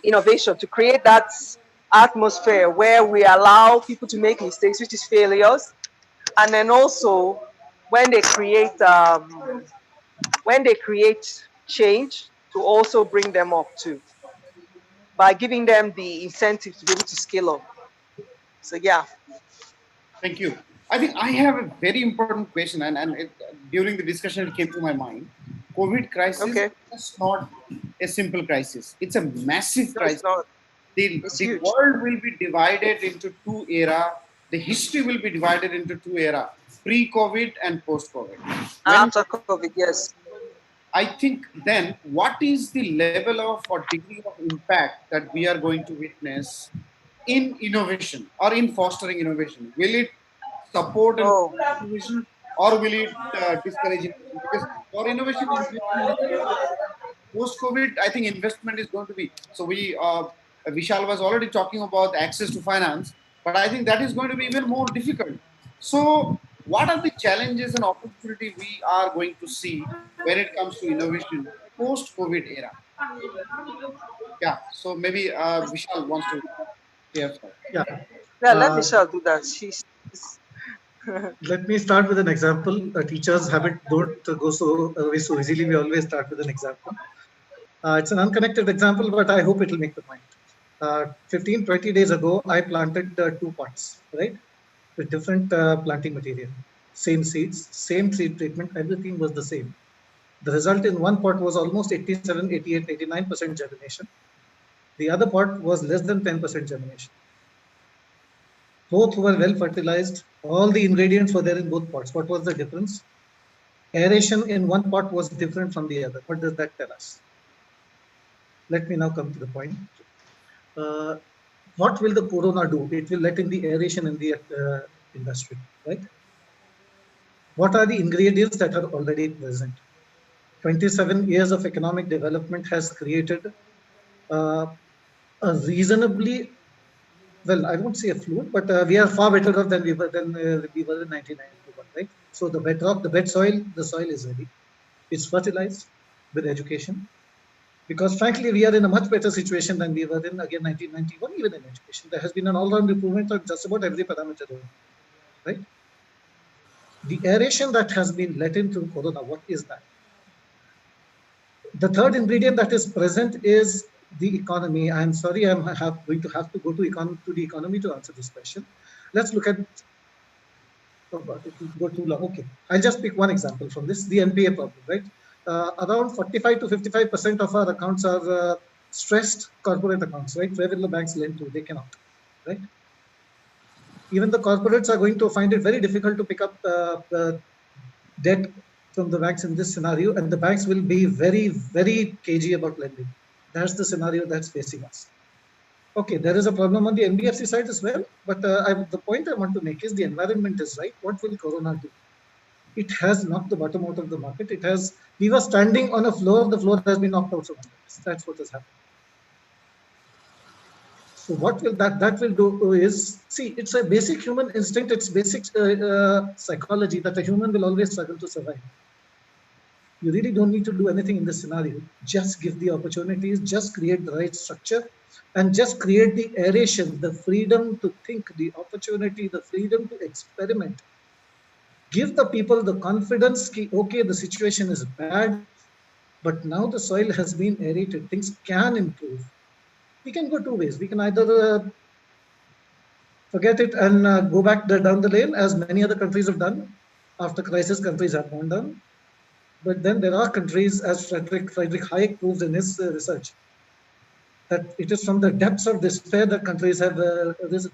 Speaker 3: innovation, to create that atmosphere where we allow people to make mistakes, which is failures, and then also when they create change, to also bring them up too, by giving them the incentive to be able to scale up. So yeah.
Speaker 1: Thank you. I think I have a very important question, and during the discussion, it came to my mind. COVID crisis is not a simple crisis. It's a massive crisis. The world will be divided into two eras. The history will be divided into two eras, pre-COVID and post-COVID.
Speaker 3: After COVID, yes.
Speaker 1: I think then what is the level of or degree of impact that we are going to witness in innovation or in fostering innovation? Will it support innovation or will it discourage it? Because for innovation, post-COVID, I think investment is going to be, so Vishal was already talking about access to finance, but I think that is going to be even more difficult. So what are the challenges and opportunity we are going to see when it comes to innovation post-COVID era? Yeah, so maybe Vishal wants to share.
Speaker 6: Yeah,
Speaker 3: let Vishal do that.
Speaker 6: Let me start with an example. Teachers don't go away so easily. We always start with an example. It's an unconnected example, but I hope it will make the point. 15-20 days ago, I planted 2 pots, right, with different planting material, same seeds, same seed treatment, everything was the same. The result in one pot was almost 87, 88, 89% germination. The other pot was less than 10% germination. Both were well fertilized. All the ingredients were there in both pots. What was the difference? Aeration in one pot was different from the other. What does that tell us? Let me now come to the point. What will the corona do? It will let in the aeration in the industry, right? What are the ingredients that are already present? 27 years of economic development has created a reasonably, well, I won't say a fluid, but we are far better off than we were in 1991, right? So the bedrock, the bed soil, the soil is ready. It's fertilized with education. Because frankly, we are in a much better situation than we were in, again, 1991, even in education. There has been an all-round improvement on just about every parameter, right? The aeration that has been let into corona, what is that? The third ingredient that is present is the economy. I'm sorry, I'm going to have to go to the economy to answer this question. Let's look at, oh God, it will go too long. Okay, I'll just pick one example from this, the NPA problem, right? Around 45 to 55% of our accounts are stressed corporate accounts, right? Where will the banks lend to? They cannot, right? Even the corporates are going to find it very difficult to pick up debt from the banks in this scenario, and the banks will be very, very cagey about lending. That's the scenario that's facing us. Okay, there is a problem on the NBFC side as well, but the point I want to make is the environment is right. What will corona do? It has knocked the bottom out of the market. We were standing on a floor, the floor has been knocked out from under us. That's what has happened. So what will that will do is, see, it's a basic human instinct, it's basic psychology that a human will always struggle to survive. You really don't need to do anything in this scenario. Just give the opportunities, just create the right structure, and just create the aeration, the freedom to think, the opportunity, the freedom to experiment. Give the people the confidence, okay, the situation is bad, but now the soil has been aerated, things can improve. We can go two ways. We can either forget it and go back down the lane, as many other countries have done. After crisis, countries have gone down. But then there are countries, as Friedrich Hayek proves in his research, that it is from the depths of despair that countries have risen.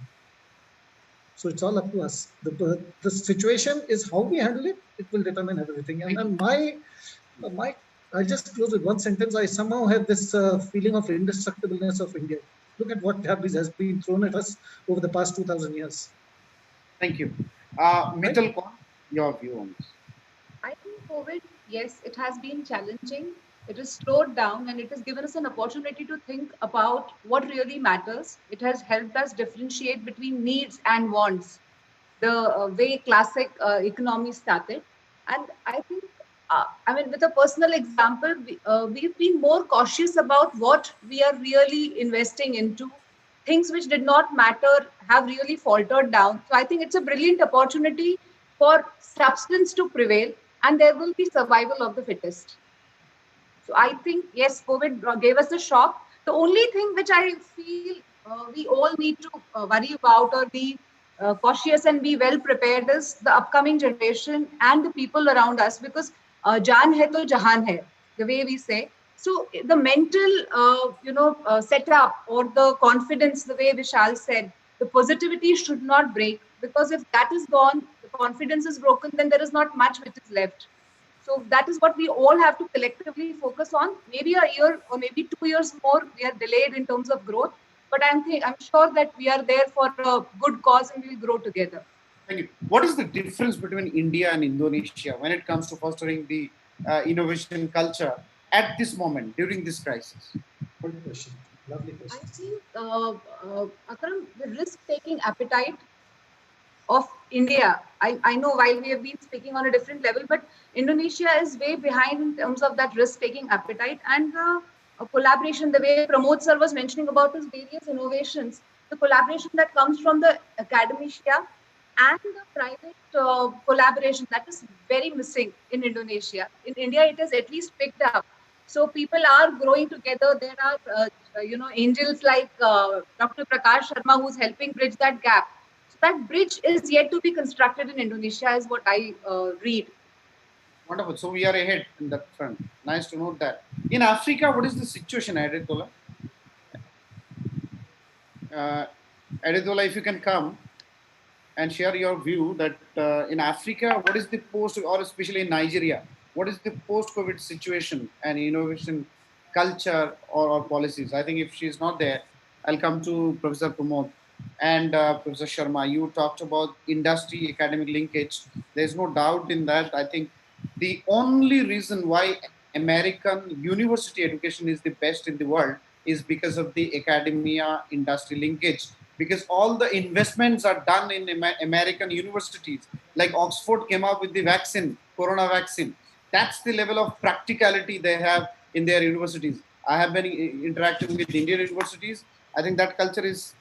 Speaker 6: So it's all up to us. The situation is how we handle it. It will determine everything. And my I just close with one sentence. I somehow have this feeling of indestructibleness of India. Look at what has been thrown at us over the past 2,000 years.
Speaker 1: Thank you. Mittal, your view on this?
Speaker 4: I think COVID, yes, it has been challenging. It has slowed down and it has given us an opportunity to think about what really matters. It has helped us differentiate between needs and wants, the way classic economy started. And I think, I mean, with a personal example, we've been more cautious about what we are really investing into. Things which did not matter have really faltered down. So I think it's a brilliant opportunity for substance to prevail and there will be survival of the fittest. So I think, yes, COVID gave us a shock. The only thing which I feel we all need to worry about or be cautious and be well prepared is the upcoming generation and the people around us because jaan hai to jahan hai, the way we say. So the mental, setup or the confidence, the way Vishal said, the positivity should not break because if that is gone, the confidence is broken, then there is not much which is left. So that is what we all have to collectively focus on. Maybe a year or maybe 2 years more, we are delayed in terms of growth. But I'm sure that we are there for a good cause and we'll grow together.
Speaker 1: Thank you. What is the difference between India and Indonesia when it comes to fostering the innovation culture at this moment during this crisis?
Speaker 6: Good question. Lovely question.
Speaker 4: I think, Akram, the risk-taking appetite of India. I know while we have been speaking on a different level, but Indonesia is way behind in terms of that risk-taking appetite and the collaboration, the way Pramod sir was mentioning about his various innovations, the collaboration that comes from the academia and the private collaboration that is very missing in Indonesia. In India, it is at least picked up. So people are growing together. There are, angels like Dr. Prakash Sharma who's helping bridge that gap. So that bridge is yet to be constructed in Indonesia, is what I read.
Speaker 1: Wonderful. So we are ahead in that front. Nice to note that. In Africa, what is the situation, Aditola? Aditola, if you can come and share your view that in Africa, what is the post, or especially in Nigeria, what is the post-COVID situation and innovation culture or policies? I think if she's not there, I'll come to Professor Pramod and Professor Sharma. You talked about industry academic linkage. There's no doubt in that. I think the only reason why American university education is the best in the world is because of the academia industry linkage. Because all the investments are done in American universities, like Oxford came up with the vaccine, corona vaccine. That's the level of practicality they have in their universities. I have been interacting with Indian universities. I think that culture is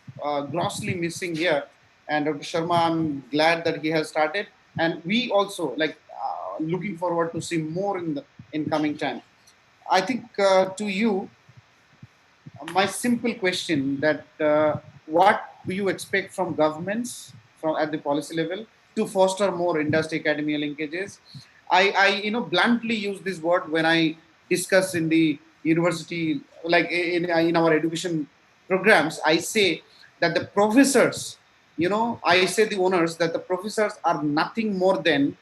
Speaker 1: grossly missing here. And Dr. Sharma, I'm glad that he has started. And we also looking forward to see more in coming time. I think to you, my simple question that what do you expect from governments at the policy level to foster more industry academia linkages? I bluntly use this word when I discuss in the university, like in our education programs. I say that the professors, I say the owners that the professors are nothing more than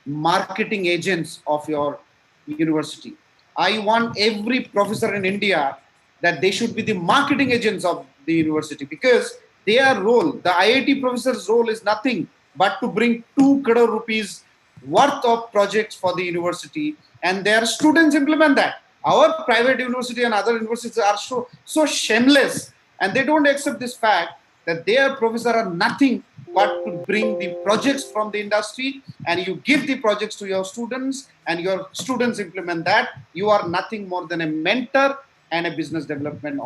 Speaker 1: marketing agents of your university. I want every professor in India that they should be the marketing agents of the university, because their role, the IIT professor's role, is nothing but to bring 2 crore rupees worth of projects for the university, and their students implement that. Our private university and other universities are so shameless, and they don't accept this fact that their professors are nothing but to bring the projects from the industry, and you give the projects to your students and your students implement that. You are nothing more than a mentor and a business development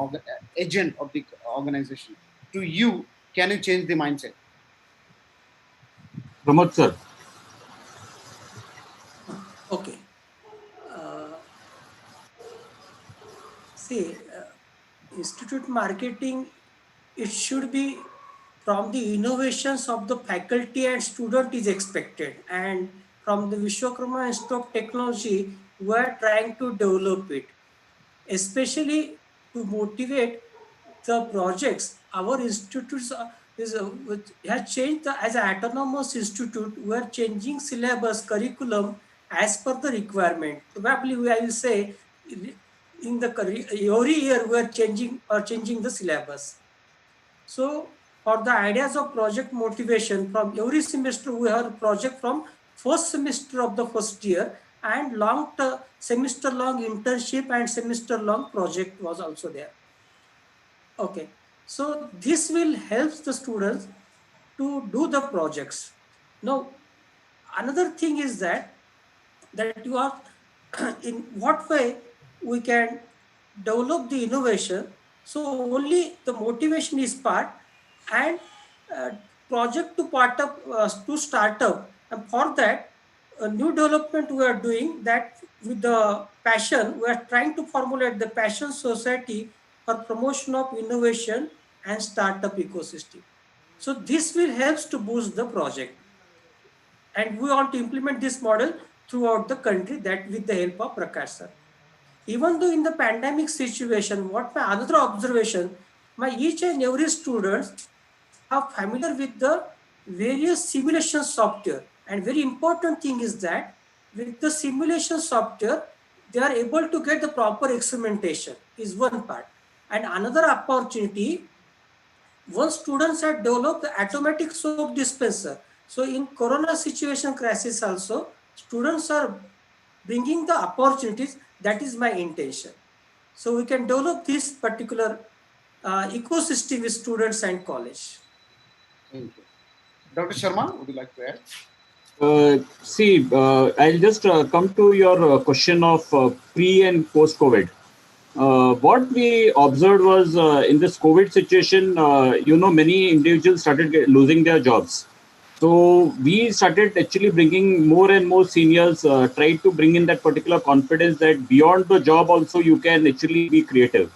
Speaker 1: agent of the organization. To you, can you change the mindset?
Speaker 2: Pramod sir.
Speaker 5: Okay. See, institute marketing, it should be from the innovations of the faculty and student is expected, and from the Vishwakarma Institute of Technology, we are trying to develop it, especially to motivate the projects. Our institutes has changed as an autonomous institute. We are changing syllabus curriculum as per the requirement. Probably I will say in the every year we are changing the syllabus. So for the ideas of project motivation, from every semester we have a project from first semester of the first year, and semester long internship and semester long project was also there. Okay, so this will help the students to do the projects. Now, another thing is that you are in what way we can develop the innovation. So only the motivation is part, and uh, project to part up to start up, and for that a new development we are doing that with the passion. We are trying to formulate the passion society for promotion of innovation and startup ecosystem. So this will help to boost the project, and we want to implement this model throughout the country, that with the help of Prakash sir. Even though in the pandemic situation, what my another observation, my each and every students are familiar with the various simulation software. And very important thing is that with the simulation software, they are able to get the proper experimentation is one part. And another opportunity, once students have developed the automatic soap dispenser. So in Corona situation crisis also, students are bringing the opportunities. That is my intention. So we can develop this particular ecosystem with students and college.
Speaker 1: Thank you. Dr. Sharma, would you like to add?
Speaker 2: I'll just come to your question of pre and post COVID. What we observed was in this COVID situation, many individuals started losing their jobs. So we started actually bringing more and more seniors, tried to bring in that particular confidence that beyond the job also you can actually be creative.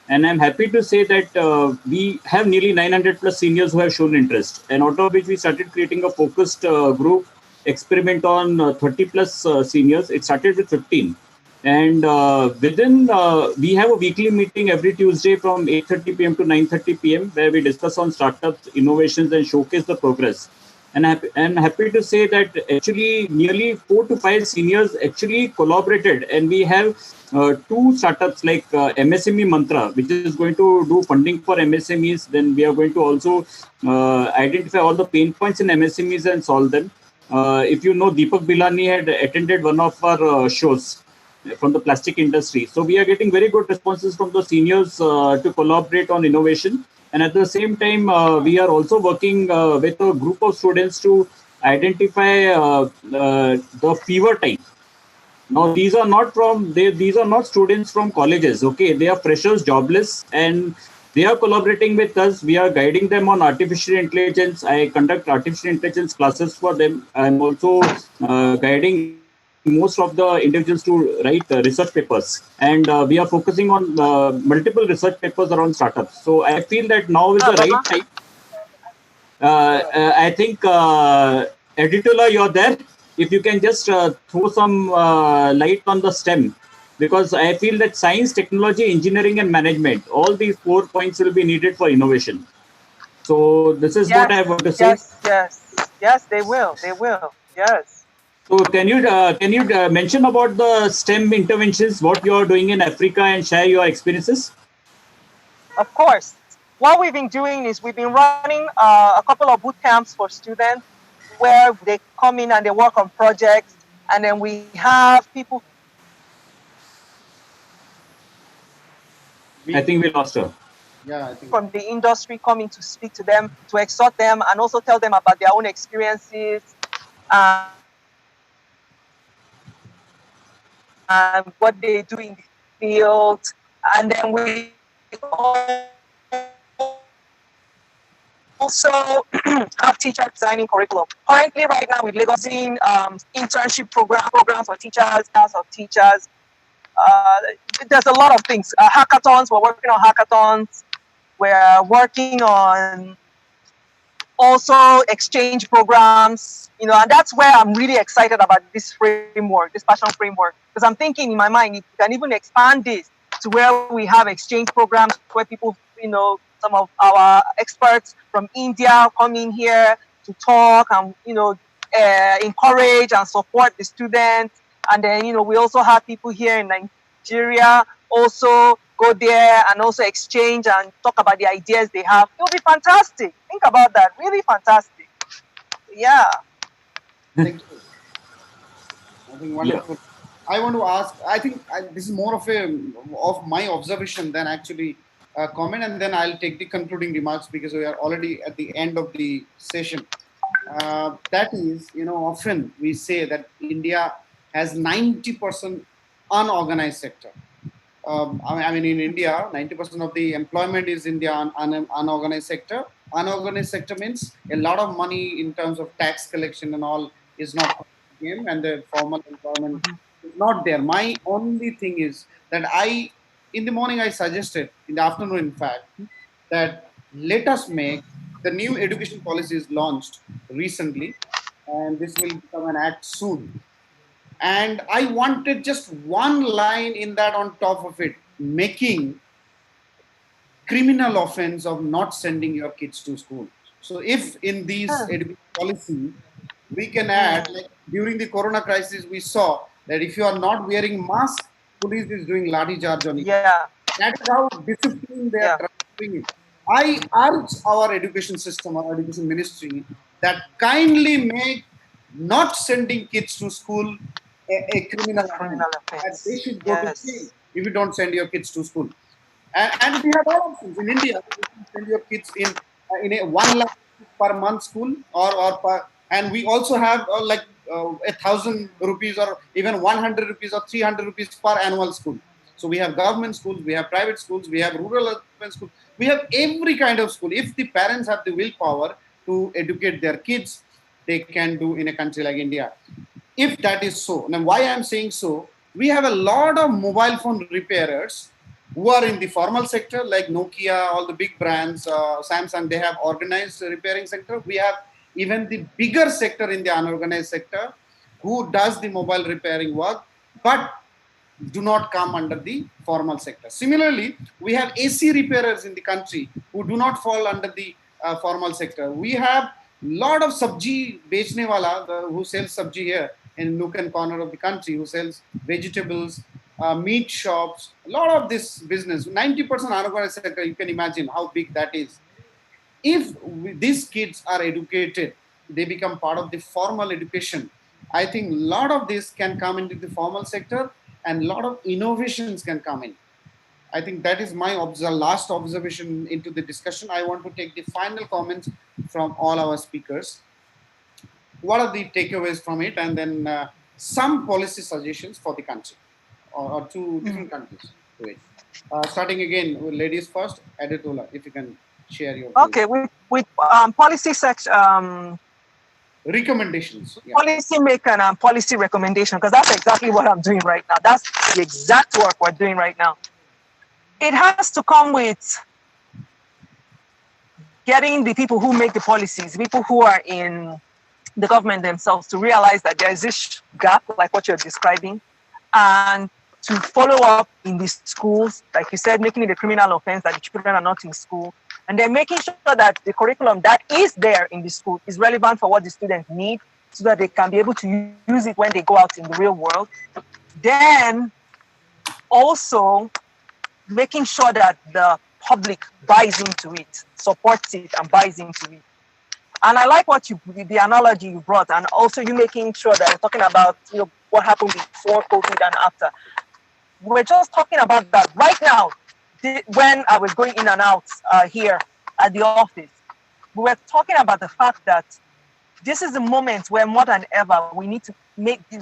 Speaker 2: And I'm happy to say that we have nearly 900 plus seniors who have shown interest, and out of which we started creating a focused group experiment on 30 plus seniors. It started with 15. And we have a weekly meeting every Tuesday from 8:30 p.m. to 9:30 p.m. where we discuss on startups, innovations, and showcase the progress. And I'm happy to say that actually nearly 4 to 5 seniors actually collaborated, and we have two startups like MSME Mantra, which is going to do funding for MSMEs. Then we are going to also identify all the pain points in MSMEs and solve them. If you know, Deepak Bilani had attended one of our shows from the plastic industry. So we are getting very good responses from the seniors to collaborate on innovation. And at the same time, we are also working with a group of students to identify the fever type. Now, these are not students from colleges. Okay, they are freshers, jobless, and they are collaborating with us. We are guiding them on artificial intelligence. I conduct artificial intelligence classes for them. I'm also guiding most of the individuals to write research papers, and we are focusing on multiple research papers around startups. So I feel that now is the right time. I think Editola, you're there. If you can just throw some light on the STEM, because I feel that science, technology, engineering, and management, all these 4 points will be needed for innovation. So this is what I want to say.
Speaker 3: Yes, they will. Yes.
Speaker 2: So can you mention about the STEM interventions, what you are doing in Africa, and share your experiences?
Speaker 3: Of course. What we've been doing is we've been running a couple of boot camps for students where they come in and they work on projects, and then we have people.
Speaker 2: I think we lost her.
Speaker 1: Yeah, I think
Speaker 3: from the industry coming to speak to them, to exhort them, and also tell them about their own experiences. And what they do in the field, and then we also have teacher designing curriculum. Currently, right now, we're Lagosing internship program for teachers, of teachers. There's a lot of things. Hackathons. We're working on hackathons. We're working on also exchange programs, you know, and that's where I'm really excited about this framework, this passion framework, because I'm thinking in my mind, if we can even expand this to where we have exchange programs where people, you know, some of our experts from India come in here to talk and, you know, encourage and support the students. And then, you know, we also have people here in Nigeria also go there and also exchange and talk about the ideas they have. It'll be fantastic. Think about that. Really fantastic. Yeah.
Speaker 1: Thank you. I think wonderful. I want to ask. I think this is more of my observation than actually a comment, and then I'll take the concluding remarks because we are already at the end of the session. That is, you know, often we say that India has 90% unorganized sector. I mean, in India, 90% of the employment is in the unorganized sector. Unorganized sector means a lot of money in terms of tax collection and all is not game, and the formal employment is not there. My only thing is that in the morning, I suggested, in the afternoon, in fact, that let us make the new education policy is launched recently, and this will become an act soon. And I wanted just one line in that on top of it, making criminal offense of not sending your kids to school. So if in these education policy, we can add, like during the corona crisis, we saw that if you are not wearing mask, police is doing lathi charge on you.
Speaker 3: Yeah.
Speaker 1: That is how discipline they are transferring it. I urge our education system, our education ministry, that kindly make not sending kids to school a criminal offense. That they should go to jail if you don't send your kids to school. And we have all options in India. You can send your kids in a 1 lakh per month school and we also have 1,000 rupees or even 100 rupees or 300 rupees per annual school. So we have government schools, we have private schools, we have rural urban schools, we have every kind of school. If the parents have the willpower to educate their kids, they can do in a country like India. If that is so, now why I'm saying so, we have a lot of mobile phone repairers who are in the formal sector, like Nokia, all the big brands, Samsung, they have organized repairing sector. We have even the bigger sector in the unorganized sector who does the mobile repairing work, but do not come under the formal sector. Similarly, we have AC repairers in the country who do not fall under the formal sector. We have a lot of sabji bechne wala who sells sabji here in nook and corner of the country, who sells vegetables, meat shops, a lot of this business, 90% unorganized sector, you can imagine how big that is. If these kids are educated, they become part of the formal education. I think a lot of this can come into the formal sector and a lot of innovations can come in. I think that is my last observation into the discussion. I want to take the final comments from all our speakers. What are the takeaways from it? And then some policy suggestions for the country or two different countries to it. Starting again with ladies first, Aditola, if you can share your views.
Speaker 3: Okay, with policy section.
Speaker 1: Recommendations. Yeah.
Speaker 3: Policy maker and policy recommendation, because that's exactly what I'm doing right now. That's the exact work we're doing right now. It has to come with getting the people who make the policies, people who are in the government themselves, to realize that there is this gap, like what you're describing, and to follow up in the schools, like you said, making it a criminal offense that the children are not in school, and then making sure that the curriculum that is there in the school is relevant for what the students need so that they can be able to use it when they go out in the real world. Then also making sure that the public buys into it, supports it and buys into it. And I like what the analogy you brought, and also you making sure that we're talking about, you know, what happened before COVID and after. We're just talking about that right now. When I was going in and out here at the office, we were talking about the fact that this is the moment where more than ever we need to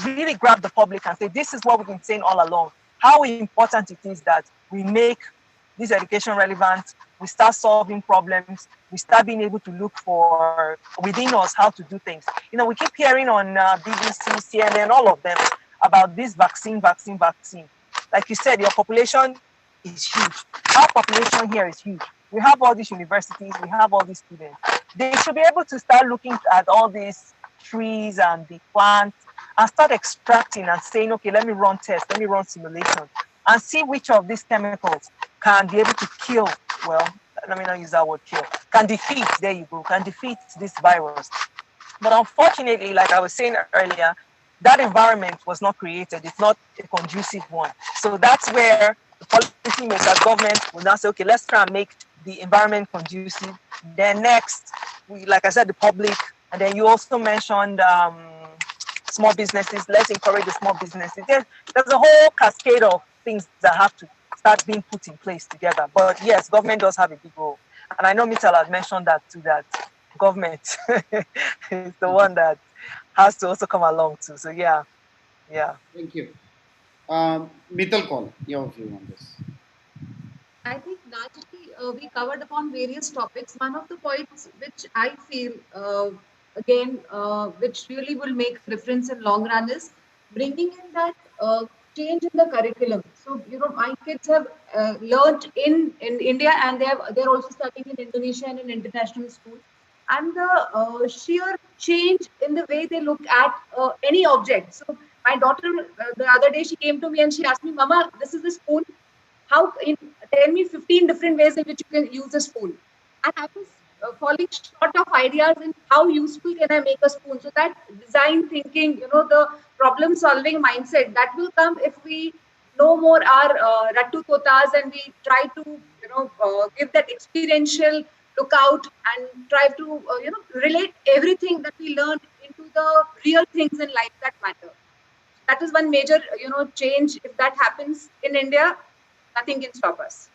Speaker 3: really grab the public and say, this is what we've been saying all along. How important it is that we make this education relevant, we start solving problems, we start being able to look for within us how to do things. You know, we keep hearing on BBC, CNN, all of them about this vaccine. Like you said, your population is huge. Our population here is huge. We have all these universities, we have all these students. they should be able to start looking at all these trees and the plants and start extracting and saying, okay, let me run tests, let me run simulations and see which of these chemicals can be able to kill, well, let me not use that word kill, can defeat, there you go, can defeat this virus. But unfortunately, like I was saying earlier, that environment was not created. It's not a conducive one. So that's where the policymakers, government will now say, okay, let's try and make the environment conducive. Then next, like I said, the public, and then you also mentioned small businesses. Let's encourage the small businesses. There's a whole cascade of things that have to start being put in place together. But yes, government does have a big role. And I know Mittal has mentioned that too, that government is the one that has to also come along too. So yeah.
Speaker 1: Thank you. Mittal Kaul, your view on this.
Speaker 4: I think largely we covered upon various topics. One of the points which I feel, which really will make a difference in long run is bringing in that change in the curriculum. So, my kids have learned in India, and they're also studying in Indonesia and in international schools. And the sheer change in the way they look at any object. So my daughter, the other day, she came to me and she asked me, Mama, this is the spoon. Tell me 15 different ways in which you can use a spoon. And I was falling short of ideas in how useful can I make a spoon. So that design thinking, the problem solving mindset, that will come if we know more our Rattu Totas and we try to, give that experiential look out and try to, relate everything that we learned into the real things in life that matter. That is one major, change. If that happens in India, nothing can stop us.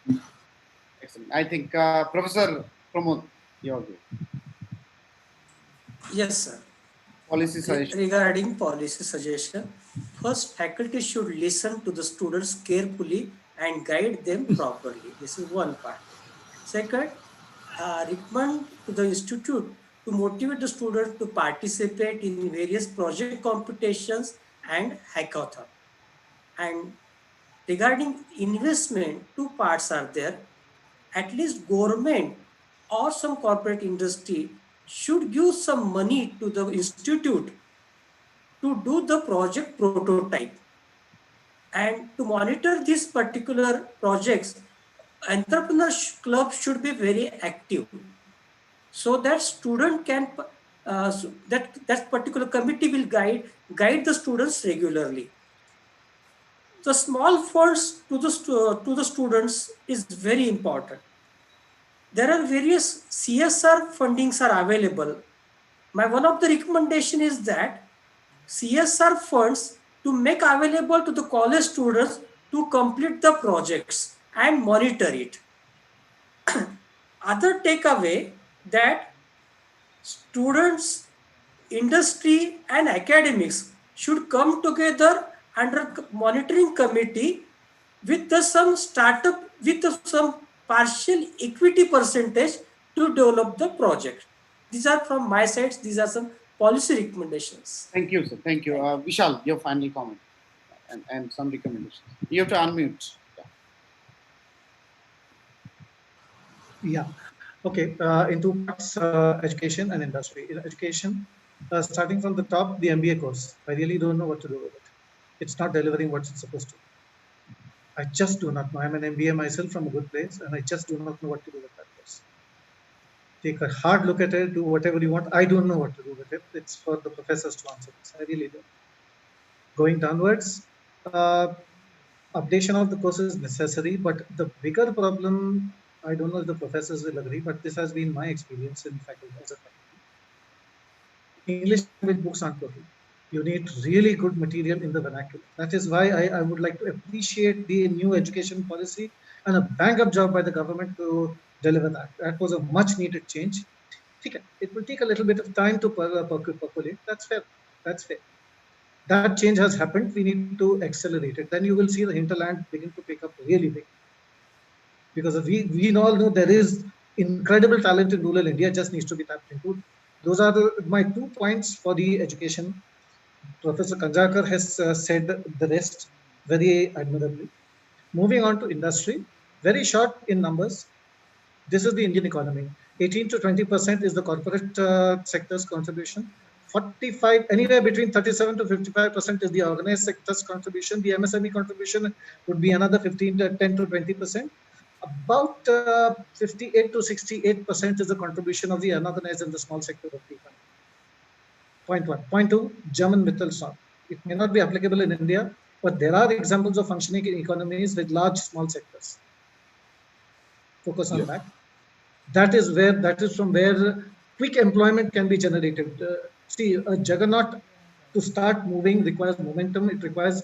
Speaker 1: Excellent. I think Professor Pramod, your view.
Speaker 5: Yes, sir.
Speaker 1: Policy suggestion.
Speaker 5: Regarding policy suggestion, first, faculty should listen to the students carefully and guide them properly. This is one part. Second, recommend to the institute to motivate the students to participate in various project competitions and hackathon. And regarding investment, two parts are there. At least government or some corporate industry should give some money to the institute to do the project prototype. And to monitor these particular projects, entrepreneur club should be very active, so that student can that particular committee will guide the students regularly. The small funds to the students is very important. There are various CSR fundings are available. One of the recommendation is that CSR funds to make available to the college students to complete the projects and monitor it. Other takeaway that students, industry and academics should come together under monitoring committee with some startup, with some partial equity percentage to develop the project. These are from my side. These are some policy recommendations.
Speaker 1: Thank you, sir. Thank you. Vishal, your final comment and some recommendations. You have to unmute.
Speaker 6: Yeah. Okay. In two parts, education and industry. In education, starting from the top, the MBA course. I really don't know what to do with it. It's not delivering what it's supposed to. I just do not know. I'm an MBA myself from a good place, and I just do not know what to do with that course. Take a hard look at it, do whatever you want. I don't know what to do with it. It's for the professors to answer this. I really don't. Going downwards, updation of the course is necessary, but the bigger problem, I don't know if the professors will agree, but this has been my experience in faculty as a faculty. English language books aren't perfect. You need really good material in the vernacular. That is why I would like to appreciate the new education policy and a bang-up job by the government to deliver that. That was a much-needed change. It will take a little bit of time to percolate. That's fair. That's fair. That change has happened. We need to accelerate it. Then you will see the hinterland begin to pick up really big. Because we all know there is incredible talent in rural India, just needs to be tapped into. Those are my 2 points for the education. Professor Kanjarkar has said the rest very admirably. Moving on to industry, very short in numbers. This is the Indian economy. 18 to 20% is the corporate sector's contribution. 45, anywhere between 37 to 55% is the organized sector's contribution. The MSME contribution would be another 10 to 20%. About 58 to 68% is the contribution of the unorganized and the small sector of the economy. Point one. Point two, German Mittelstand. It may not be applicable in India, but there are examples of functioning economies with large small sectors. Focus on that. That is from where quick employment can be generated. See, a juggernaut to start moving requires momentum. It requires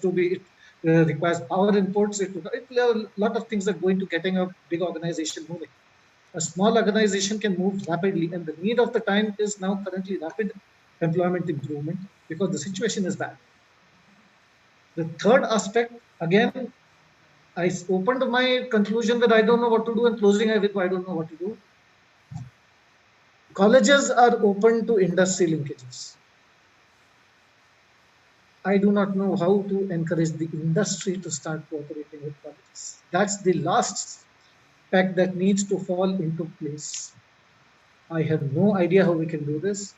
Speaker 6: requires power inputs. A lot of things are going to getting a big organization moving. A small organization can move rapidly, and the need of the time is now currently rapid employment improvement because the situation is bad. The third aspect, again, I opened my conclusion that I don't know what to do, and closing I with I don't know what to do. Colleges are open to industry linkages. I do not know how to encourage the industry to start cooperating with colleges. That's the last fact that needs to fall into place. I have no idea how we can do this.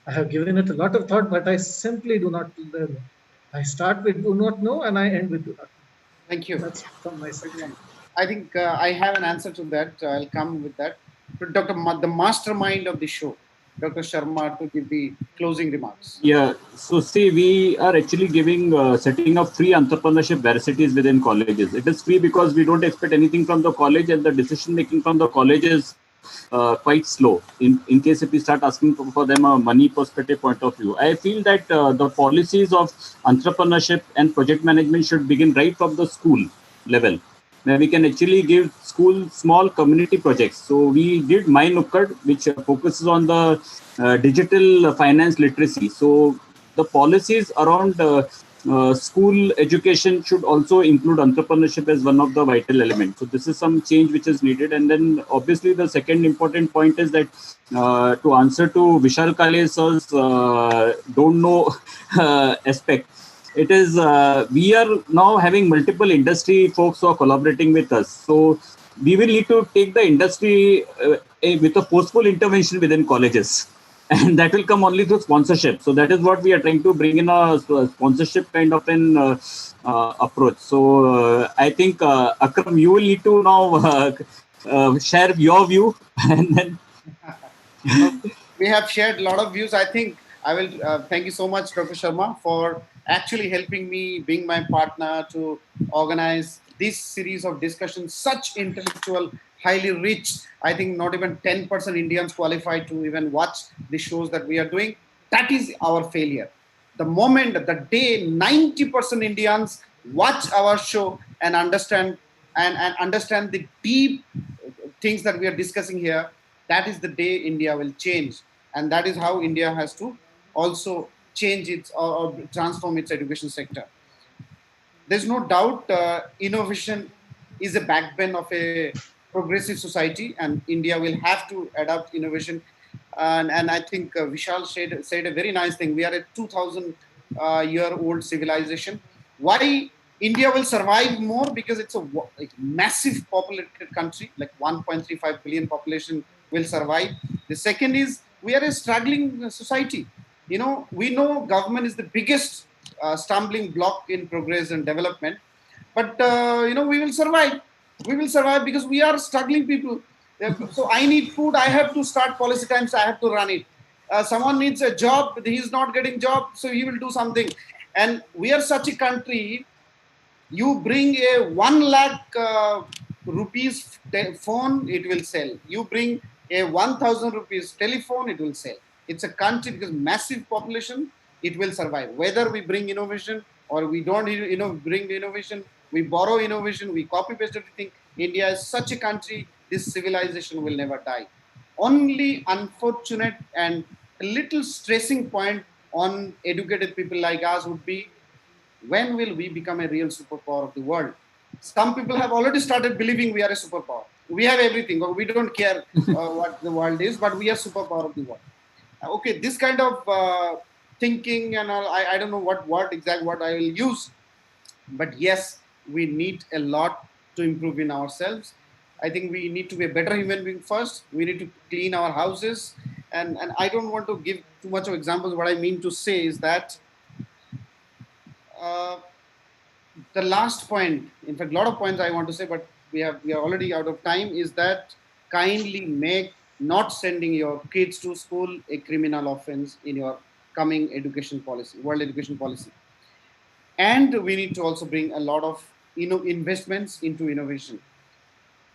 Speaker 6: I have given it a lot of thought, but I simply do not know. I start with do not know and I end with do not know.
Speaker 1: Thank you.
Speaker 6: That's from my side.
Speaker 1: I think I have an answer to that. I'll come with that. Dr. The mastermind of the show, Dr. Sharma, to give the closing remarks.
Speaker 2: Yeah. So see, we are actually setting up free entrepreneurship varsities within colleges. It is free because we don't expect anything from the college, and the decision making from the college is quite slow. In case if we start asking for them a money perspective point of view, I feel that the policies of entrepreneurship and project management should begin right from the school level, where we can actually give school small community projects. So we did My Nukkad, which focuses on the digital finance literacy. So the policies around school education should also include entrepreneurship as one of the vital elements. So this is some change which is needed. And then obviously the second important point is that to answer to Vishal Kale sir's don't know aspect, it is we are now having multiple industry folks who are collaborating with us. So we will need to take the industry with a forceful intervention within colleges. And that will come only through sponsorship. So that is what we are trying to bring in a sponsorship kind of an approach. So I think Akram, you will need to now share your view. And then
Speaker 1: we have shared a lot of views. I think I will thank you so much, Dr. Sharma, for actually helping me, being my partner to organize this series of discussions, such intellectual, highly rich. I think not even 10% Indians qualified to even watch the shows that we are doing. That is our failure. The moment, the day 90% Indians watch our show and understand the deep things that we are discussing here, that is the day India will change. And that is how India has to also change its or transform its education sector. There's no doubt innovation is a backbone of a progressive society, and India will have to adopt innovation. And I think Vishal said a very nice thing. We are a 2,000-year-old civilization. Why India will survive more? Because it's a massive populated country, like 1.35 billion population will survive. The second is we are a struggling society. You know, we know government is the biggest stumbling block in progress and development, but you know, we will survive. We will survive because we are struggling people. So I need food, I have to start Policy Times, I have to run it. Someone needs a job, he is not getting job, so he will do something. And we are such a country, you bring a 1 lakh rupees phone, it will sell. You bring a 1,000 rupees telephone, it will sell. It's a country because massive population, it will survive. Whether we bring innovation or we don't bring the innovation, we borrow innovation, we copy paste everything. India is such a country, this civilization will never die. Only unfortunate and a little stressing point on educated people like us would be, when will we become a real superpower of the world? Some people have already started believing we are a superpower. We have everything, or we don't care what the world is, but we are superpower of the world. Okay, this kind of thinking and all, I don't know what exact word I will use, but yes, we need a lot to improve in ourselves. I think we need to be a better human being first. We need to clean our houses. And I don't want to give too much of examples. What I mean to say is that the last point, in fact, a lot of points I want to say, but we are already out of time, is that kindly make not sending your kids to school a criminal offense in your coming education policy, world education policy. And we need to also bring a lot of investments into innovation.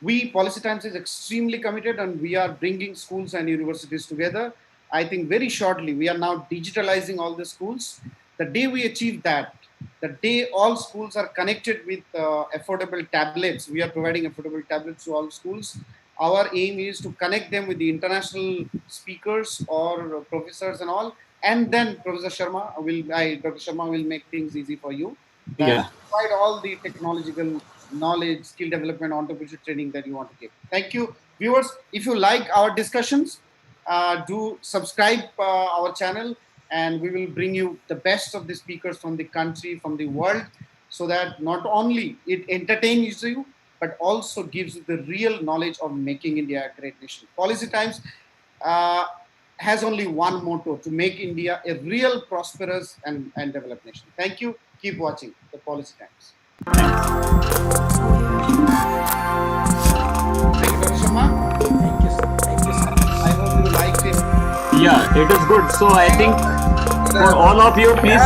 Speaker 1: We, Policy Times, is extremely committed, and we are bringing schools and universities together. I think very shortly, we are now digitalizing all the schools. The day we achieve that, the day all schools are connected with affordable tablets, we are providing affordable tablets to all schools. Our aim is to connect them with the international speakers or professors and all. And then Dr. Sharma will make things easy for you.
Speaker 2: Yeah.
Speaker 1: Provide all the technological knowledge, skill development, entrepreneurship training that you want to give. Thank you, viewers. If you like our discussions, do subscribe our channel, and we will bring you the best of the speakers from the country, from the world, so that not only it entertains you, but also gives you the real knowledge of making India a great nation. Policy Times has only one motto: to make India a real prosperous and developed nation. Thank you. Keep watching the Policy Times. Thank you, Dr. Sharma.
Speaker 5: Thank you, sir. Thank you, sir.
Speaker 1: I hope you liked it.
Speaker 2: Yeah, it is good. So I think for all of you, please